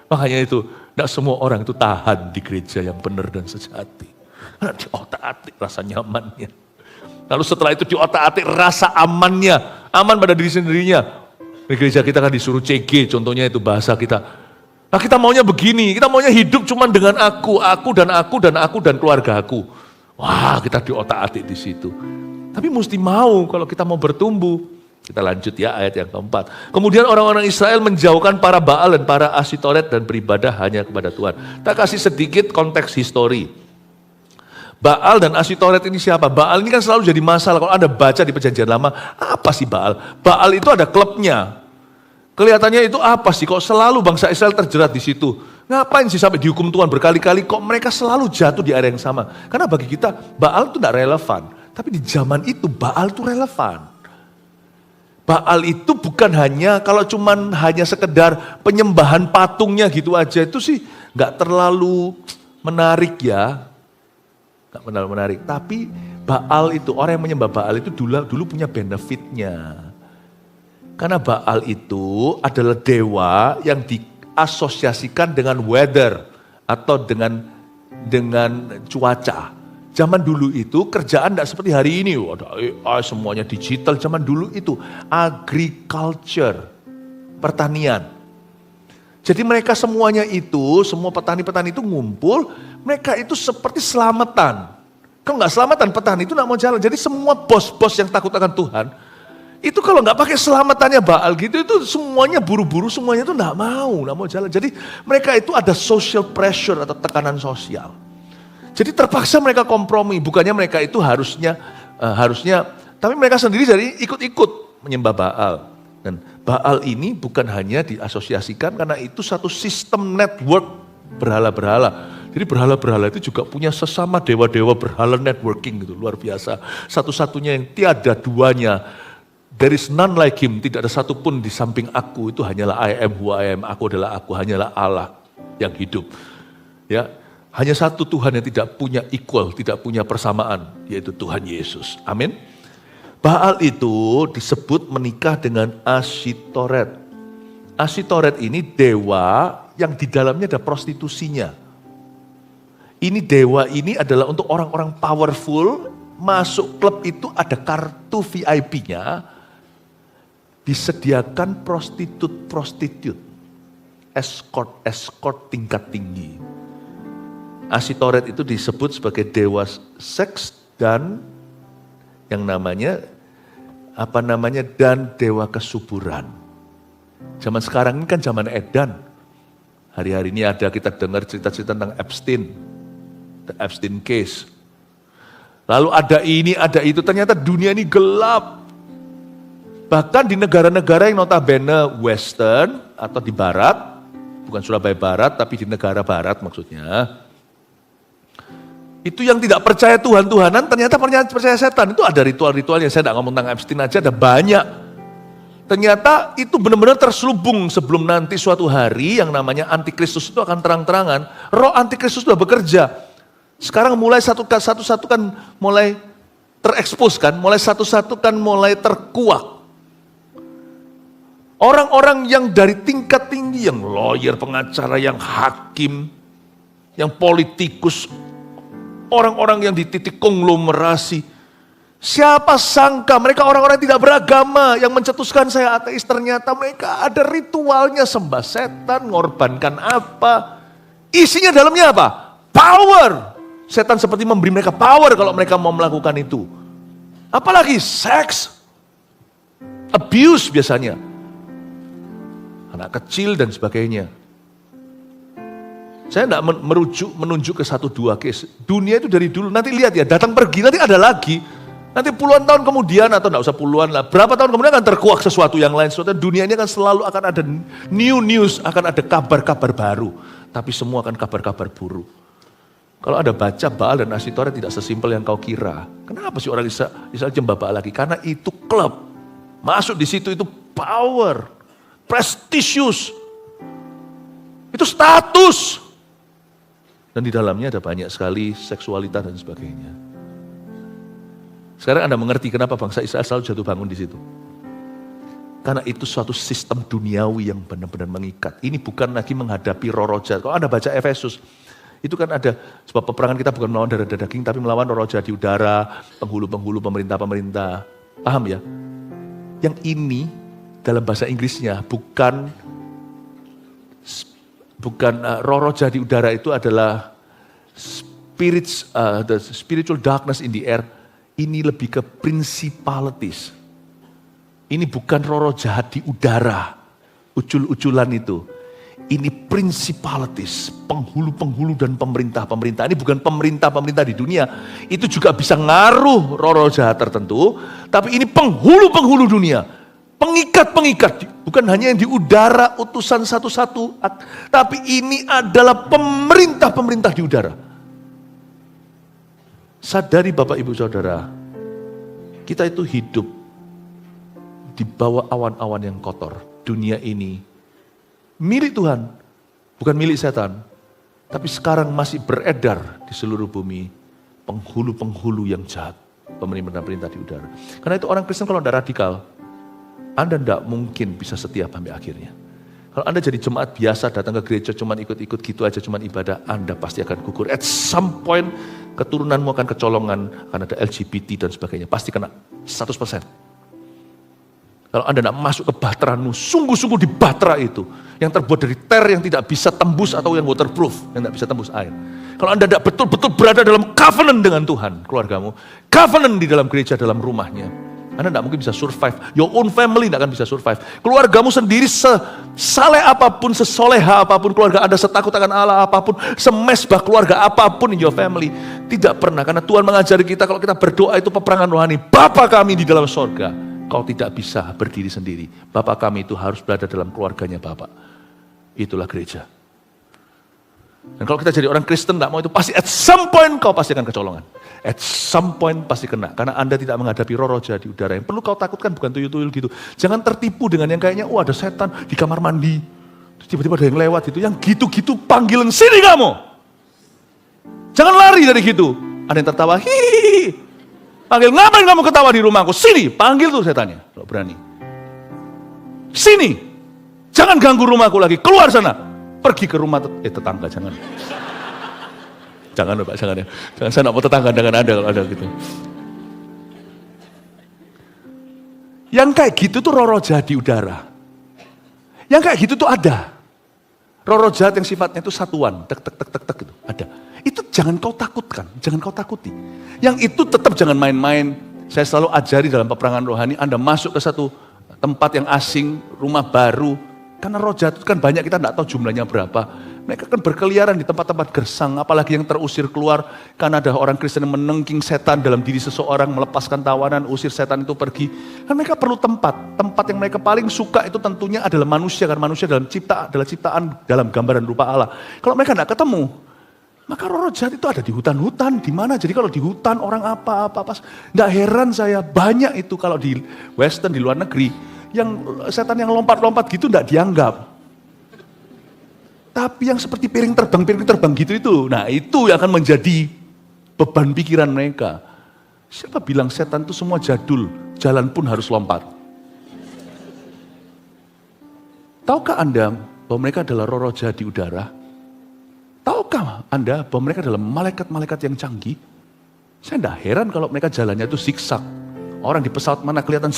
Makanya itu, tidak semua orang itu tahan di gereja yang benar dan sejati. Karena di otak-atik rasa nyamannya. Lalu setelah itu di otak-atik rasa amannya. Aman pada diri sendirinya. Di gereja kita kan disuruh CG, contohnya itu bahasa kita. Nah kita maunya begini, kita maunya hidup cuma dengan aku dan keluarga aku. Wah kita di otak-atik di situ. Tapi mesti mau kalau kita mau bertumbuh. Kita lanjut ya ayat yang keempat. Kemudian orang-orang Israel menjauhkan para Baal dan para Asitoret dan beribadah hanya kepada Tuhan. Kita kasih sedikit konteks histori. Baal dan Asitoret ini siapa? Baal ini kan selalu jadi masalah. Kalau Anda baca di Perjanjian Lama, apa sih Baal? Baal itu ada klubnya. Kelihatannya itu apa sih? Kok selalu bangsa Israel terjerat di situ? Ngapain sih sampai dihukum Tuhan berkali-kali? Kok mereka selalu jatuh di area yang sama? Karena bagi kita Baal itu tidak relevan. Tapi di zaman itu Baal itu relevan. Baal itu bukan hanya, kalau cuman hanya sekedar penyembahan patungnya gitu aja, itu sih nggak terlalu menarik ya. Nggak terlalu menarik. Tapi Baal itu, orang yang menyembah Baal itu dulu punya benefitnya. Karena Baal itu adalah dewa yang diasosiasikan dengan weather atau dengan cuaca. Zaman dulu itu kerjaan tidak seperti hari ini, ada AI semuanya digital. Zaman dulu itu agriculture, pertanian. Jadi mereka semuanya itu, semua petani-petani itu ngumpul, mereka itu seperti selamatan. Kalau nggak selamatan, petani itu nggak mau jalan. Jadi semua bos-bos yang takut akan Tuhan, itu kalau nggak pakai selamatannya Baal gitu, itu semuanya buru-buru, semuanya itu nggak mau jalan. Jadi mereka itu ada social pressure atau tekanan sosial. Jadi terpaksa mereka kompromi, bukannya mereka itu harusnya, tapi mereka sendiri jadi ikut-ikut menyembah Baal. Dan Baal ini bukan hanya diasosiasikan karena itu satu sistem network berhala-berhala. Jadi berhala-berhala itu juga punya sesama dewa-dewa berhala networking gitu, luar biasa. Satu-satunya yang tiada duanya, there is none like him, tidak ada satupun di samping aku, itu hanyalah I am who I am, aku adalah aku, hanyalah Allah yang hidup. Ya. Hanya satu Tuhan yang tidak punya equal, tidak punya persamaan, yaitu Tuhan Yesus. Amin. Baal itu disebut menikah dengan Asitoret. Asitoret ini dewa yang di dalamnya ada prostitusinya. Ini dewa ini adalah untuk orang-orang powerful, masuk klub itu ada kartu VIP-nya, disediakan prostitut, escort tingkat tinggi. Asitoret itu disebut sebagai dewa seks dan yang namanya dan dewa kesuburan. Zaman sekarang ini kan zaman edan. Hari-hari ini ada kita dengar cerita-cerita tentang Epstein, the Epstein case. Lalu ada ini, ada itu, ternyata dunia ini gelap. Bahkan di negara-negara yang notabene western atau di barat, bukan Surabaya Barat tapi di negara barat maksudnya. Itu yang tidak percaya Tuhan-Tuhanan ternyata percaya setan. Itu ada ritual-ritualnya, saya tidak ngomong tentang Epstein aja, ada banyak. Ternyata itu benar-benar terselubung sebelum nanti suatu hari yang namanya antikristus itu akan terang-terangan. Roh antikristus sudah bekerja. Sekarang mulai satu kan mulai terekspos kan, mulai satu kan mulai terkuak. Orang-orang yang dari tingkat tinggi, yang lawyer, pengacara, yang hakim, yang politikus, orang-orang yang di titik konglomerasi. Siapa sangka mereka orang-orang yang tidak beragama, yang mencetuskan saya ateis, ternyata mereka ada ritualnya sembah setan, ngorbankan apa. Isinya dalamnya apa? Power. Setan seperti memberi mereka power kalau mereka mau melakukan itu. Apalagi seks, abuse biasanya. Anak kecil dan sebagainya. Saya tidak menunjuk ke 1-2 case. Dunia itu dari dulu, nanti lihat ya, datang pergi, nanti ada lagi. Nanti puluhan tahun kemudian, atau enggak usah puluhan lah, berapa tahun kemudian akan terkuak sesuatu yang lain. Sesuatu dunia ini akan selalu akan ada new news, akan ada kabar-kabar baru. Tapi semua akan kabar-kabar buruk. Kalau Anda baca Baal dan Asytoreth tidak sesimpel yang kau kira. Kenapa sih orang Israel jembah Baal lagi? Karena itu klub. Masuk di situ itu power, prestisius. Itu status. Dan di dalamnya ada banyak sekali seksualitas dan sebagainya. Sekarang Anda mengerti kenapa bangsa Israel selalu jatuh bangun di situ. Karena itu suatu sistem duniawi yang benar-benar mengikat. Ini bukan lagi menghadapi roh jahat. Kalau Anda baca Efesus, itu kan ada, sebab peperangan kita bukan melawan darah dan daging, tapi melawan roh jahat di udara, penghulu-penghulu, pemerintah-pemerintah. Paham ya? Yang ini dalam bahasa Inggrisnya bukan roh jahat di udara, itu adalah the spiritual darkness in the air. Ini lebih ke principalities. Ini bukan roh jahat di udara, ucul-uculan itu. Ini principalities, penghulu-penghulu dan pemerintah-pemerintah. Ini bukan pemerintah-pemerintah di dunia. Itu juga bisa ngaruh roh jahat tertentu. Tapi ini penghulu-penghulu dunia. Pengikat-pengikat. Bukan hanya yang di udara, utusan satu-satu. Tapi ini adalah pemerintah-pemerintah di udara. Sadari Bapak Ibu Saudara, kita itu hidup di bawah awan-awan yang kotor. Dunia ini milik Tuhan, bukan milik setan. Tapi sekarang masih beredar di seluruh bumi penghulu-penghulu yang jahat, pemerintah-pemerintah di udara. Karena itu orang Kristen kalau tidak radikal, Anda tidak mungkin bisa setia sampai akhirnya. Kalau Anda jadi jemaat biasa, datang ke gereja cuma ikut-ikut gitu aja, cuma ibadah, Anda pasti akan gugur. At some point, keturunanmu akan kecolongan, akan ada LGBT dan sebagainya. Pasti kena 100%. Kalau Anda tidak masuk ke bahteramu, sungguh-sungguh di bahtera itu, yang terbuat dari ter yang tidak bisa tembus atau yang waterproof, yang tidak bisa tembus air. Kalau Anda tidak betul-betul berada dalam covenant dengan Tuhan, keluargamu, covenant di dalam gereja, dalam rumahnya, Anda tidak mungkin bisa survive. Your own family tidak akan bisa survive. Keluargamu sendiri sesaleh apapun, sesoleha apapun, keluarga Anda setakut akan Allah apapun, semesbah keluarga apapun in your family, tidak pernah. Karena Tuhan mengajari kita kalau kita berdoa itu peperangan rohani. Bapa kami di dalam sorga, kau tidak bisa berdiri sendiri. Bapa kami itu harus berada dalam keluarganya Bapa. Itulah gereja. Dan kalau kita jadi orang Kristen tidak mau itu, pasti at some point kau pasti akan kecolongan. At some point pasti kena. Karena Anda tidak menghadapi roh jahat di udara. Yang perlu kau takutkan bukan tuyul-tuyul gitu. Jangan tertipu dengan yang kayaknya, ada setan di kamar mandi. Terus tiba-tiba ada yang lewat itu. Yang gitu-gitu panggilan, sini kamu. Jangan lari dari gitu. Ada yang tertawa, hihihi. Panggil, ngapain kamu ketawa di rumahku? Sini, panggil tuh setannya. Kalau berani. Sini. Jangan ganggu rumahku lagi. Keluar sana. Pergi ke rumah tetangga, jangan. Jangan Pak, jangan ya. Jangan, saya tidak mau tetangga dengan Anda kalau ada gitu. Yang kayak gitu tuh roh jahat di udara. Yang kayak gitu tuh ada. Roh jahat yang sifatnya itu satuan, tek tek tek tek tek gitu, ada. Itu jangan kau takutkan, jangan kau takuti. Yang itu tetap jangan main-main. Saya selalu ajari dalam peperangan rohani, Anda masuk ke satu tempat yang asing, rumah baru. Karena roh jahat itu kan banyak, kita tidak tahu jumlahnya berapa. Mereka kan berkeliaran di tempat-tempat gersang, apalagi yang terusir keluar. Karena ada orang Kristen yang menengking setan dalam diri seseorang, melepaskan tawanan, usir setan itu pergi. Kan mereka perlu tempat. Tempat yang mereka paling suka itu tentunya adalah manusia. Karena manusia adalah ciptaan dalam gambaran rupa Allah. Kalau mereka tidak ketemu, maka roh jahat itu ada di hutan-hutan. Di mana? Jadi kalau di hutan orang apa-apa. Tidak heran saya, banyak itu kalau di Western, di luar negeri. Yang setan yang lompat-lompat gitu tidak dianggap. Tapi yang seperti piring terbang gitu itu, nah itu yang akan menjadi beban pikiran mereka. Siapa bilang setan itu semua jadul, jalan pun harus lompat. Tahukah Anda bahwa mereka adalah roh jahat di udara? Tahukah Anda bahwa mereka adalah malaikat-malaikat yang canggih? Saya tidak heran kalau mereka jalannya itu zigzag. Orang di pesawat mana kelihatan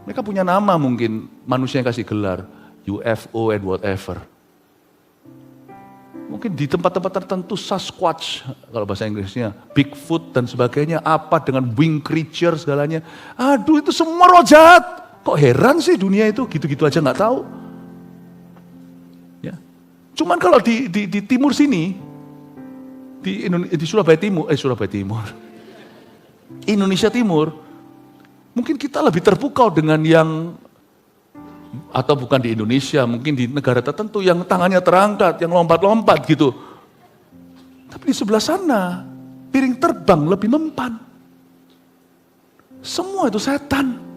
mereka punya nama mungkin, manusia yang kasih gelar. UFO and whatever. Mungkin di tempat-tempat tertentu Sasquatch, kalau bahasa Inggrisnya, Bigfoot dan sebagainya, apa dengan wing creature segalanya. Aduh itu semua roh jahat. Kok heran sih dunia itu gitu-gitu aja nggak tahu. Ya. Cuman kalau di timur sini, di Surabaya Timur, Indonesia Timur, mungkin kita lebih terpukau dengan yang, atau bukan di Indonesia, mungkin di negara tertentu yang tangannya terangkat, yang lompat-lompat gitu. Tapi di sebelah sana, piring terbang lebih mempan. Semua itu setan.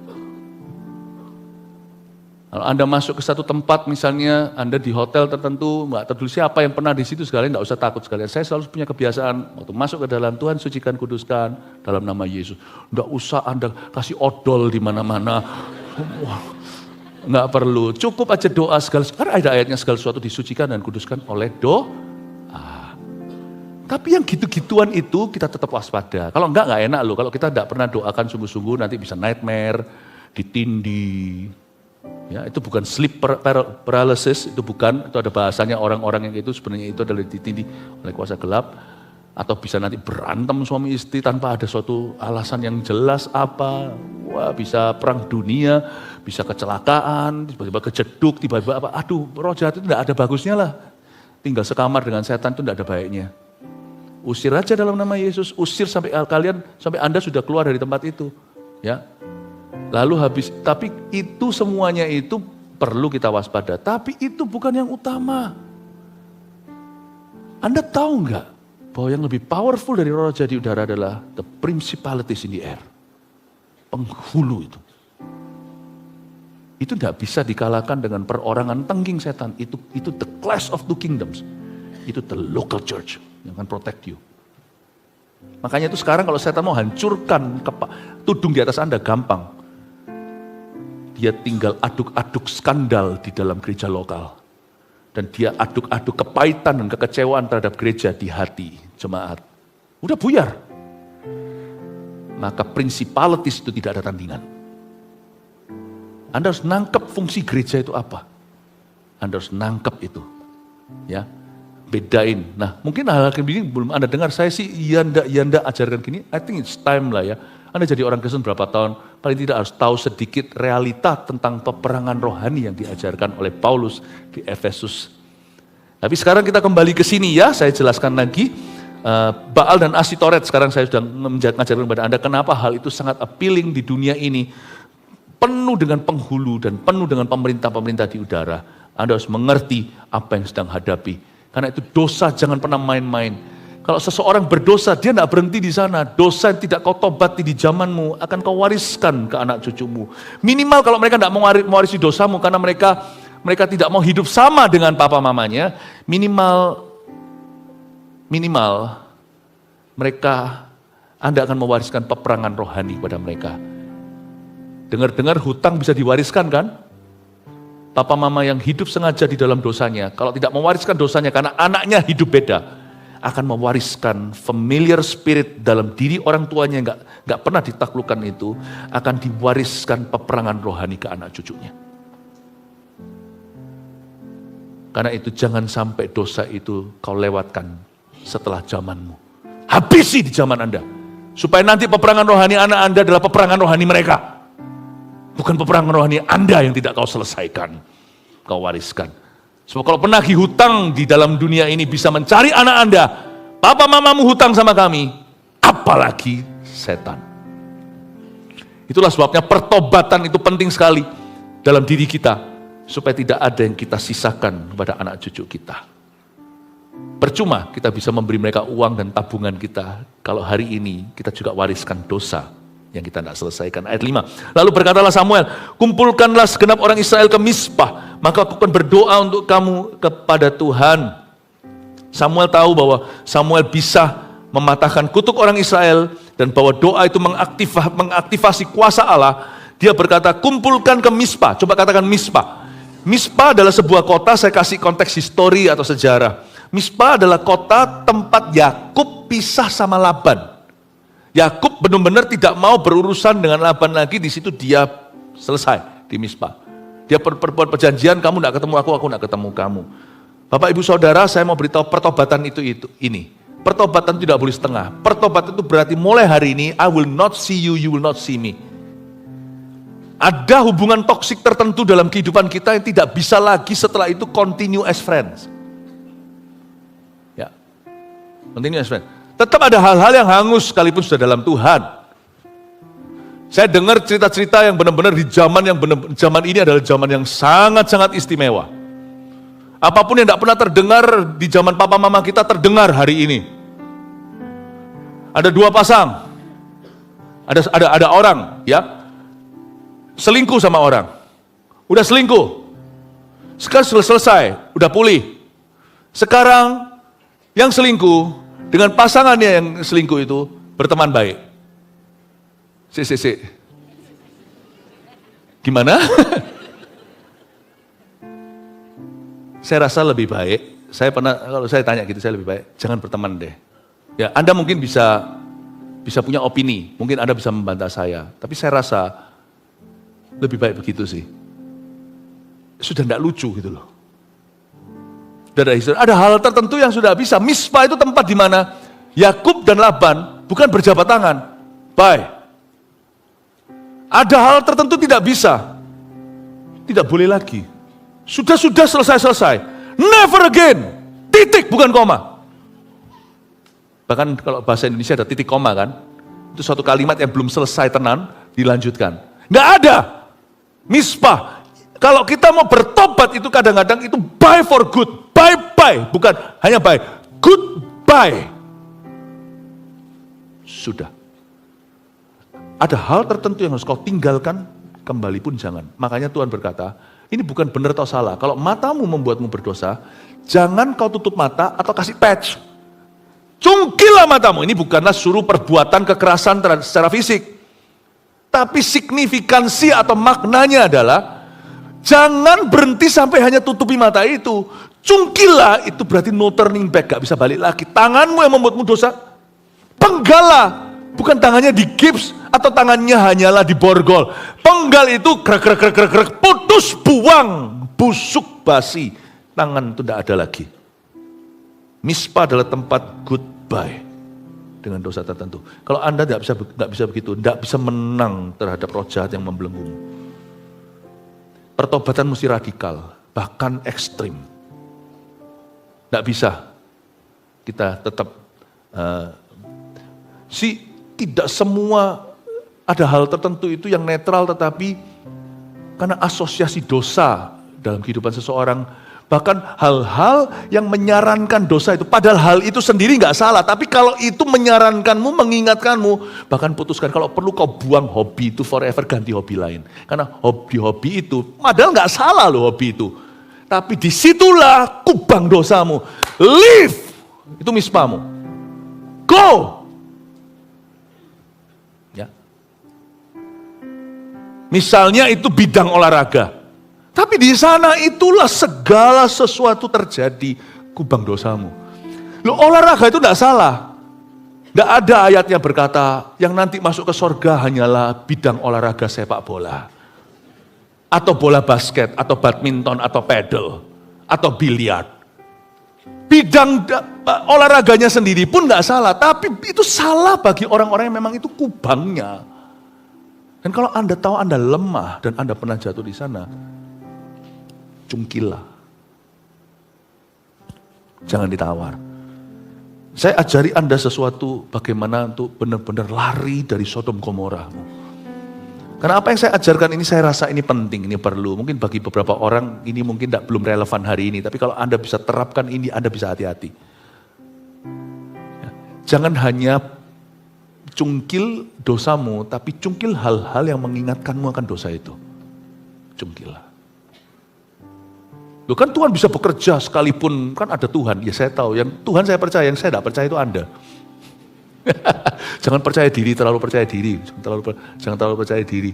Kalau Anda masuk ke satu tempat, misalnya Anda di hotel tertentu, nggak peduli siapa yang pernah di situ sekalian, nggak usah takut sekalian. Saya selalu punya kebiasaan, waktu masuk ke dalam, Tuhan sucikan, kuduskan, dalam nama Yesus. Nggak usah Anda kasih odol di mana-mana. Nggak perlu, cukup aja doa segala, karena ada ayatnya segala sesuatu disucikan dan kuduskan oleh doa. Tapi yang gitu-gituan itu kita tetap waspada. Kalau enggak enak loh, kalau kita tidak pernah doakan sungguh-sungguh nanti bisa nightmare, ditindih. Ya, itu bukan sleep paralysis, itu bukan, itu ada bahasanya orang-orang yang itu sebenarnya itu adalah ditindih oleh kuasa gelap, atau bisa nanti berantem suami istri tanpa ada suatu alasan yang jelas apa, wah bisa perang dunia, bisa kecelakaan, tiba-tiba kejeduk, tiba-tiba apa, aduh roh jahat itu tidak ada bagusnya lah, tinggal sekamar dengan setan itu tidak ada baiknya. Usir aja dalam nama Yesus, usir sampai kalian, sampai Anda sudah keluar dari tempat itu, ya. Lalu habis, tapi itu semuanya itu perlu kita waspada. Tapi itu bukan yang utama. Anda tahu nggak bahwa yang lebih powerful dari roh jahat di udara adalah the principalities in the air. Penghulu itu. Itu tidak bisa dikalahkan dengan perorangan tengging setan. Itu the clash of two kingdoms. Itu the local church yang akan protect you. Makanya itu sekarang kalau setan mau hancurkan tudung di atas Anda gampang. Dia tinggal aduk-aduk skandal di dalam gereja lokal. Dan dia aduk-aduk kepahitan dan kekecewaan terhadap gereja di hati jemaat. Udah buyar. Maka principalities itu tidak ada tandingan. Anda harus nangkep fungsi gereja itu apa. Anda harus nangkep itu. Ya, bedain. Nah mungkin hal-hal begini belum Anda dengar. Saya sih iya ndak ajarkan gini. I think it's time lah ya. Anda jadi orang Kristen berapa tahun, paling tidak harus tahu sedikit realita tentang peperangan rohani yang diajarkan oleh Paulus di Efesus. Tapi sekarang kita kembali ke sini ya, saya jelaskan lagi. Baal dan Asitoret sekarang saya sudah mengajarkan kepada Anda kenapa hal itu sangat appealing di dunia ini. Penuh dengan penghulu dan penuh dengan pemerintah-pemerintah di udara. Anda harus mengerti apa yang sedang hadapi. Karena itu dosa jangan pernah main-main. Kalau seseorang berdosa, dia tidak berhenti di sana. Dosa yang tidak kau tobati di zamanmu, akan kau wariskan ke anak cucumu. Minimal kalau mereka tidak mau mewarisi dosamu, karena mereka tidak mau hidup sama dengan papa mamanya, minimal mereka, Anda akan mewariskan peperangan rohani kepada mereka. Dengar-dengar hutang bisa diwariskan kan? Papa mama yang hidup sengaja di dalam dosanya, kalau tidak mewariskan dosanya karena anaknya hidup beda, akan mewariskan familiar spirit dalam diri orang tuanya yang nggak pernah ditaklukkan itu, akan diwariskan peperangan rohani ke anak cucunya. Karena itu jangan sampai dosa itu kau lewatkan setelah zamanmu. Habisi di zaman Anda. Supaya nanti peperangan rohani anak Anda adalah peperangan rohani mereka. Bukan peperangan rohani Anda yang tidak kau selesaikan, kau wariskan. Sebab kalau penagih hutang di dalam dunia ini bisa mencari anak Anda, papa mamamu hutang sama kami, apalagi setan. Itulah sebabnya pertobatan itu penting sekali dalam diri kita, supaya tidak ada yang kita sisakan kepada anak cucu kita. Percuma kita bisa memberi mereka uang dan tabungan kita, kalau hari ini kita juga wariskan dosa yang kita tidak selesaikan. Ayat 5. Lalu berkatalah Samuel, kumpulkanlah segenap orang Israel ke Mizpah, maka aku akan berdoa untuk kamu kepada Tuhan. Samuel tahu bahwa Samuel bisa mematahkan kutuk orang Israel, dan bahwa doa itu mengaktifasi kuasa Allah. Dia berkata, kumpulkan ke Mizpah. Coba katakan Mizpah. Mizpah adalah sebuah kota, saya kasih konteks histori atau sejarah. Mizpah adalah kota tempat Yakub pisah sama Laban. Yakub benar-benar tidak mau berurusan dengan Laban lagi, di situ dia selesai di Mizpah. Dia berbuat perjanjian, kamu tidak ketemu aku tidak ketemu kamu. Bapak ibu saudara, saya mau beritahu pertobatan ini. Pertobatan tidak boleh setengah. Pertobatan itu berarti mulai hari ini, I will not see you, you will not see me. Ada hubungan toksik tertentu dalam kehidupan kita yang tidak bisa lagi setelah itu continue as friends. Ya, continue as friends. Tetap ada hal-hal yang hangus sekalipun sudah dalam Tuhan. Saya dengar cerita-cerita yang benar-benar di zaman ini adalah zaman yang sangat-sangat istimewa. Apapun yang tidak pernah terdengar di zaman papa mama kita terdengar hari ini. Ada dua pasang, ada orang ya selingkuh sama orang, udah selingkuh, sekarang selesai, udah pulih. Sekarang yang selingkuh dengan pasangannya yang selingkuh itu berteman baik. Gimana? Saya rasa lebih baik, kalau saya tanya gitu, saya lebih baik, jangan berteman deh. Ya, Anda mungkin bisa punya opini, mungkin Anda bisa membantah saya, tapi saya rasa lebih baik begitu sih. Sudah tidak lucu gitu loh. Ada hal tertentu yang sudah bisa. Mispa itu tempat di mana Yakub dan Laban bukan berjabat tangan. Bye. Ada hal tertentu tidak bisa. Tidak boleh lagi. Sudah selesai. Never again. Titik bukan koma. Bahkan kalau bahasa Indonesia ada titik koma kan. Itu suatu kalimat yang belum selesai tenan, dilanjutkan. Nggak ada. Mispa. Kalau kita mau bertobat itu kadang-kadang itu bye for good. Bye. Bukan hanya bye. Goodbye. Sudah. Ada hal tertentu yang harus kau tinggalkan, kembali pun jangan. Makanya Tuhan berkata, ini bukan benar atau salah. Kalau matamu membuatmu berdosa, jangan kau tutup mata atau kasih patch. Cungkilah matamu. Ini bukanlah suruh perbuatan kekerasan secara fisik. Tapi signifikansi atau maknanya adalah, jangan berhenti sampai hanya tutupi mata itu. Cungkilah, itu berarti no turning back, gak bisa balik lagi. Tanganmu yang membuatmu dosa, penggalah. Bukan tangannya digips atau tangannya hanyalah diborgol. Penggal itu krek, putus, buang, busuk, basi. Tangan itu tidak ada lagi. Mispa adalah tempat goodbye dengan dosa tertentu. Kalau Anda tidak bisa begitu, tidak bisa menang terhadap roh jahat yang membelenggu. Pertobatan mesti radikal, bahkan ekstrim. Tidak bisa kita tetap tidak semua ada hal tertentu itu yang netral, tetapi karena asosiasi dosa dalam kehidupan seseorang, bahkan hal-hal yang menyarankan dosa itu, padahal hal itu sendiri nggak salah, tapi kalau itu menyarankanmu, mengingatkanmu, bahkan putuskan, kalau perlu kau buang hobi itu forever, ganti hobi lain. Karena hobi itu, padahal nggak salah loh hobi itu, tapi disitulah kubang dosamu. Leave, itu mispamu. Go. Misalnya itu bidang olahraga. Tapi di sana itulah segala sesuatu terjadi, kubang dosamu. Loh, olahraga itu tidak salah. Tidak ada ayat yang berkata yang nanti masuk ke sorga hanyalah bidang olahraga sepak bola. Atau bola basket, atau badminton, atau pedal, atau biliar. Bidang olahraganya sendiri pun tidak salah. Tapi itu salah bagi orang-orang yang memang itu kubangnya. Dan kalau Anda tahu Anda lemah dan Anda pernah jatuh di sana, cungkilah. Jangan ditawar. Saya ajari Anda sesuatu bagaimana untuk benar-benar lari dari Sodom Gomora. Karena apa yang saya ajarkan ini saya rasa ini penting, ini perlu. Mungkin bagi beberapa orang ini mungkin belum relevan hari ini, tapi kalau Anda bisa terapkan ini, Anda bisa hati-hati. Jangan hanya cungkil dosamu, tapi cungkil hal-hal yang mengingatkanmu akan dosa itu. Cungkilah. Loh, kan Tuhan bisa bekerja sekalipun, kan ada Tuhan. Ya saya tahu, yang Tuhan saya percaya, yang saya tidak percaya itu Anda. Jangan percaya diri, terlalu percaya diri. Jangan terlalu percaya diri.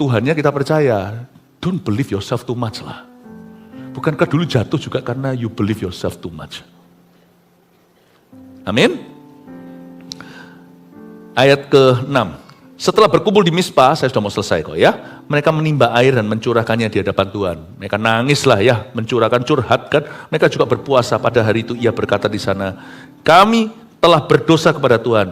Tuhannya kita percaya. Don't believe yourself too much lah. Bukankah dulu jatuh juga karena you believe yourself too much? Amin. Ayat ke-6. Setelah berkumpul di Mispa, saya sudah mau selesai kok ya. Mereka menimba air dan mencurahkannya di hadapan Tuhan. Mereka nangislah ya, mencurahkan, curhatkan. Mereka juga berpuasa. Pada hari itu ia berkata di sana, kami telah berdosa kepada Tuhan.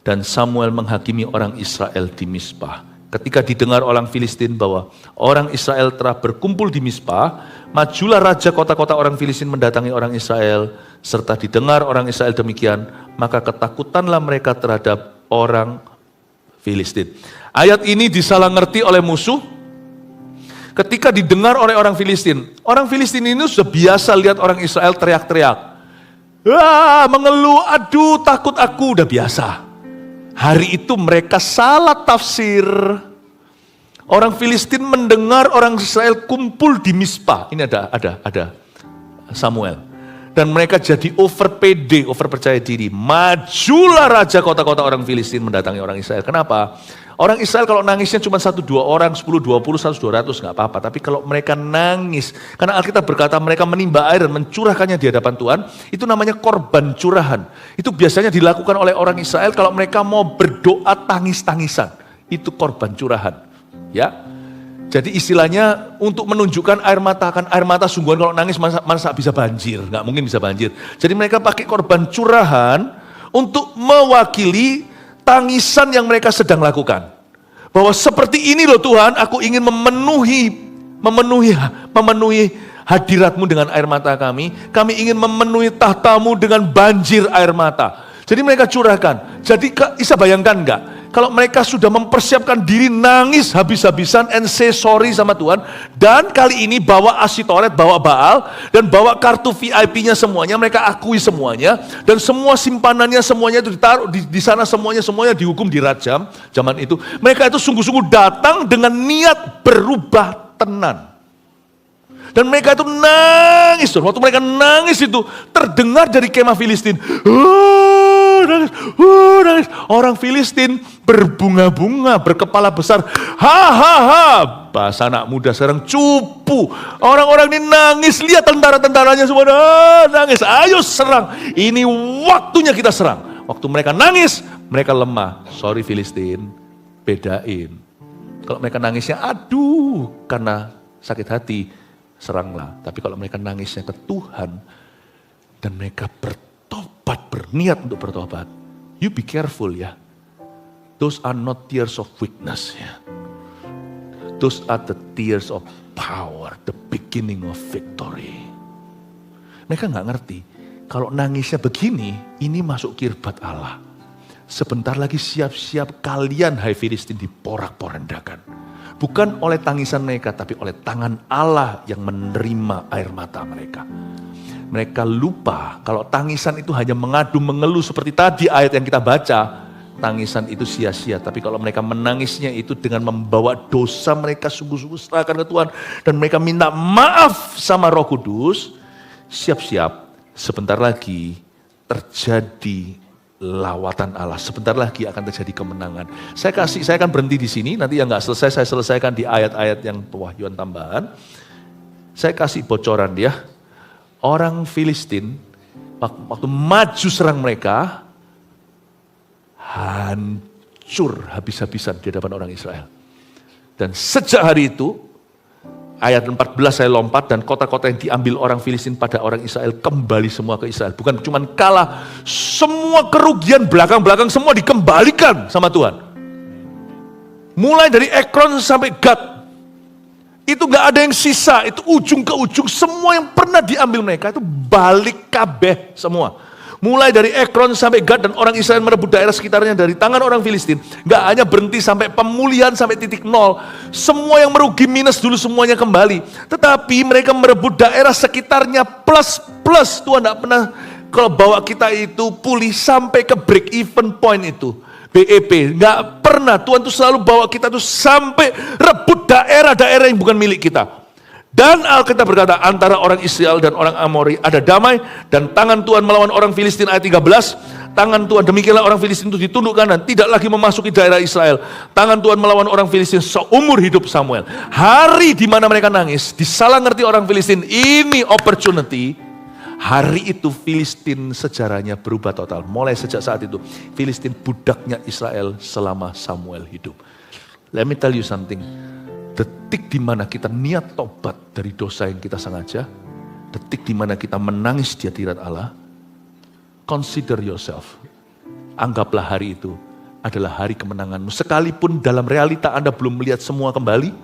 Dan Samuel menghakimi orang Israel di Mispa. Ketika didengar orang Filistin bahwa orang Israel telah berkumpul di Mispa, majulah raja kota-kota orang Filistin mendatangi orang Israel. Serta didengar orang Israel demikian, maka ketakutanlah mereka terhadap orang Filistin. Ayat ini disalah ngerti oleh musuh ketika didengar oleh orang Filistin. Orang Filistin ini sudah biasa lihat orang Israel teriak-teriak. Wah, mengeluh, aduh takut aku, udah biasa. Hari itu mereka salah tafsir. Orang Filistin mendengar orang Israel kumpul di Mispa. Ini ada Samuel. Dan mereka jadi over percaya diri. Majulah raja kota-kota orang Filistin mendatangi orang Israel. Kenapa? Orang Israel kalau nangisnya cuma 1-2 orang, 10, 20, 100, 200 gak apa-apa. Tapi kalau mereka nangis, karena Alkitab berkata mereka menimba air dan mencurahkannya di hadapan Tuhan, itu namanya korban curahan. Itu biasanya dilakukan oleh orang Israel kalau mereka mau berdoa tangis-tangisan. Itu korban curahan. Ya, jadi istilahnya untuk menunjukkan air mata sungguhan kalau nangis masa bisa banjir, nggak mungkin bisa banjir. Jadi mereka pakai korban curahan untuk mewakili tangisan yang mereka sedang lakukan. Bahwa seperti ini loh Tuhan, aku ingin memenuhi hadiratmu dengan air mata kami ingin memenuhi tahtamu dengan banjir air mata. Jadi mereka curahkan. Jadi bisa bayangkan nggak? Kalau mereka sudah mempersiapkan diri nangis habis-habisan and say sorry sama Tuhan. Dan kali ini bawa Asitoret, bawa Baal. Dan bawa kartu VIP-nya semuanya, mereka akui semuanya. Dan semua simpanannya semuanya itu ditaruh di sana semuanya dihukum dirajam. Zaman itu mereka itu sungguh-sungguh datang dengan niat berubah tenan. Dan mereka itu nangis. Waktu mereka nangis itu terdengar dari kemah Filistin. Nangis. Orang Filistin berbunga-bunga, berkepala besar. Hahaha. Bahasa anak muda sekarang cupu. Orang-orang ini nangis. Lihat tentara-tentaranya semua nangis. Ayo serang. Ini waktunya kita serang. Waktu mereka nangis, mereka lemah. Sorry Filistin, bedain. Kalau mereka nangisnya aduh karena sakit hati, seranglah. Tapi kalau mereka nangisnya ke Tuhan dan mereka bertobat, berniat untuk bertobat, you be careful ya. Those are not tears of weakness ya. Those are the tears of power, the beginning of victory. Mereka nggak ngerti kalau nangisnya begini, ini masuk kirbat Allah. Sebentar lagi siap-siap kalian hai Filistin diporak-porandakan. Bukan oleh tangisan mereka, tapi oleh tangan Allah yang menerima air mata mereka. Mereka lupa kalau tangisan itu hanya mengadu, mengeluh seperti tadi ayat yang kita baca. Tangisan itu sia-sia, tapi kalau mereka menangisnya itu dengan membawa dosa mereka sungguh-sungguh serahkan ke Tuhan. Dan mereka minta maaf sama Roh Kudus, siap-siap sebentar lagi terjadi lawatan Allah. Sebentar lagi akan terjadi kemenangan. Saya akan berhenti di sini. Nanti yang nggak selesai saya selesaikan di ayat-ayat yang pewahyuan tambahan. Saya kasih bocoran ya. Orang Filistin waktu maju serang mereka hancur habis-habisan di hadapan orang Israel. Dan sejak hari itu ayat 14 saya lompat dan kota-kota yang diambil orang Filistin pada orang Israel kembali semua ke Israel. Bukan cuma kalah, semua kerugian belakang-belakang semua dikembalikan sama Tuhan. Mulai dari Ekron sampai Gad. Itu gak ada yang sisa, itu ujung ke ujung. Semua yang pernah diambil mereka itu balik kabeh semua. Mulai dari Ekron sampai Gad dan orang Israel merebut daerah sekitarnya dari tangan orang Filistin. Gak hanya berhenti sampai pemulihan sampai titik nol. Semua yang merugi minus dulu semuanya kembali. Tetapi mereka merebut daerah sekitarnya plus. Tuhan gak pernah kalau bawa kita itu pulih sampai ke break even point itu. BEP. Gak pernah. Tuhan tuh selalu bawa kita tuh sampai rebut daerah-daerah yang bukan milik kita. Dan Alkitab berkata antara orang Israel dan orang Amori ada damai dan tangan Tuhan melawan orang Filistin ayat 13. Tangan Tuhan demikianlah orang Filistin itu ditundukkan dan tidak lagi memasuki daerah Israel. Tangan Tuhan melawan orang Filistin seumur hidup Samuel. Hari di mana mereka nangis, disalah ngerti orang Filistin, ini opportunity. Hari itu Filistin sejarahnya berubah total. Mulai sejak saat itu Filistin budaknya Israel selama Samuel hidup. Let me tell you something. Detik di mana kita niat tobat dari dosa yang kita sengaja, detik di mana kita menangis di hadirat Allah, consider yourself. Anggaplah hari itu adalah hari kemenanganmu. Sekalipun dalam realita Anda belum melihat semua kembali,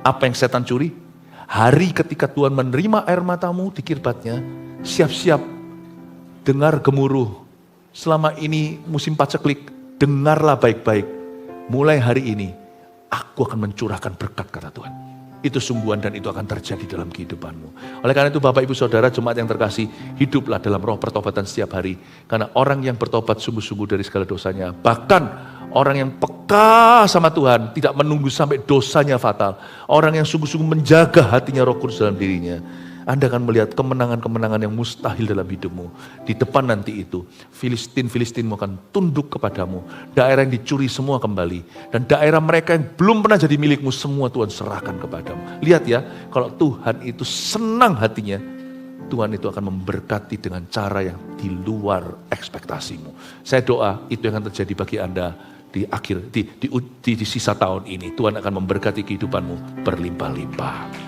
apa yang setan curi, hari ketika Tuhan menerima air matamu di kirbatnya, siap-siap dengar gemuruh. Selama ini musim paceklik, dengarlah baik-baik. mulai hari ini aku akan mencurahkan berkat, kata Tuhan. Itu sungguhan dan itu akan terjadi dalam kehidupanmu. Oleh karena itu Bapak Ibu Saudara jemaat yang terkasih, hiduplah dalam roh pertobatan setiap hari. Karena orang yang bertobat sungguh-sungguh dari segala dosanya, bahkan orang yang peka sama Tuhan, tidak menunggu sampai dosanya fatal. Orang yang sungguh-sungguh menjaga hatinya Roh Kudus dalam dirinya. Anda akan melihat kemenangan-kemenangan yang mustahil dalam hidupmu. Di depan nanti itu, Filistin-Filistinmu akan tunduk kepadamu. Daerah yang dicuri semua kembali. Dan daerah mereka yang belum pernah jadi milikmu, semua Tuhan serahkan kepadamu. Lihat ya, kalau Tuhan itu senang hatinya, Tuhan itu akan memberkati dengan cara yang di luar ekspektasimu. Saya doa itu yang akan terjadi bagi Anda di akhir, di sisa tahun ini. Tuhan akan memberkati kehidupanmu berlimpah-limpah.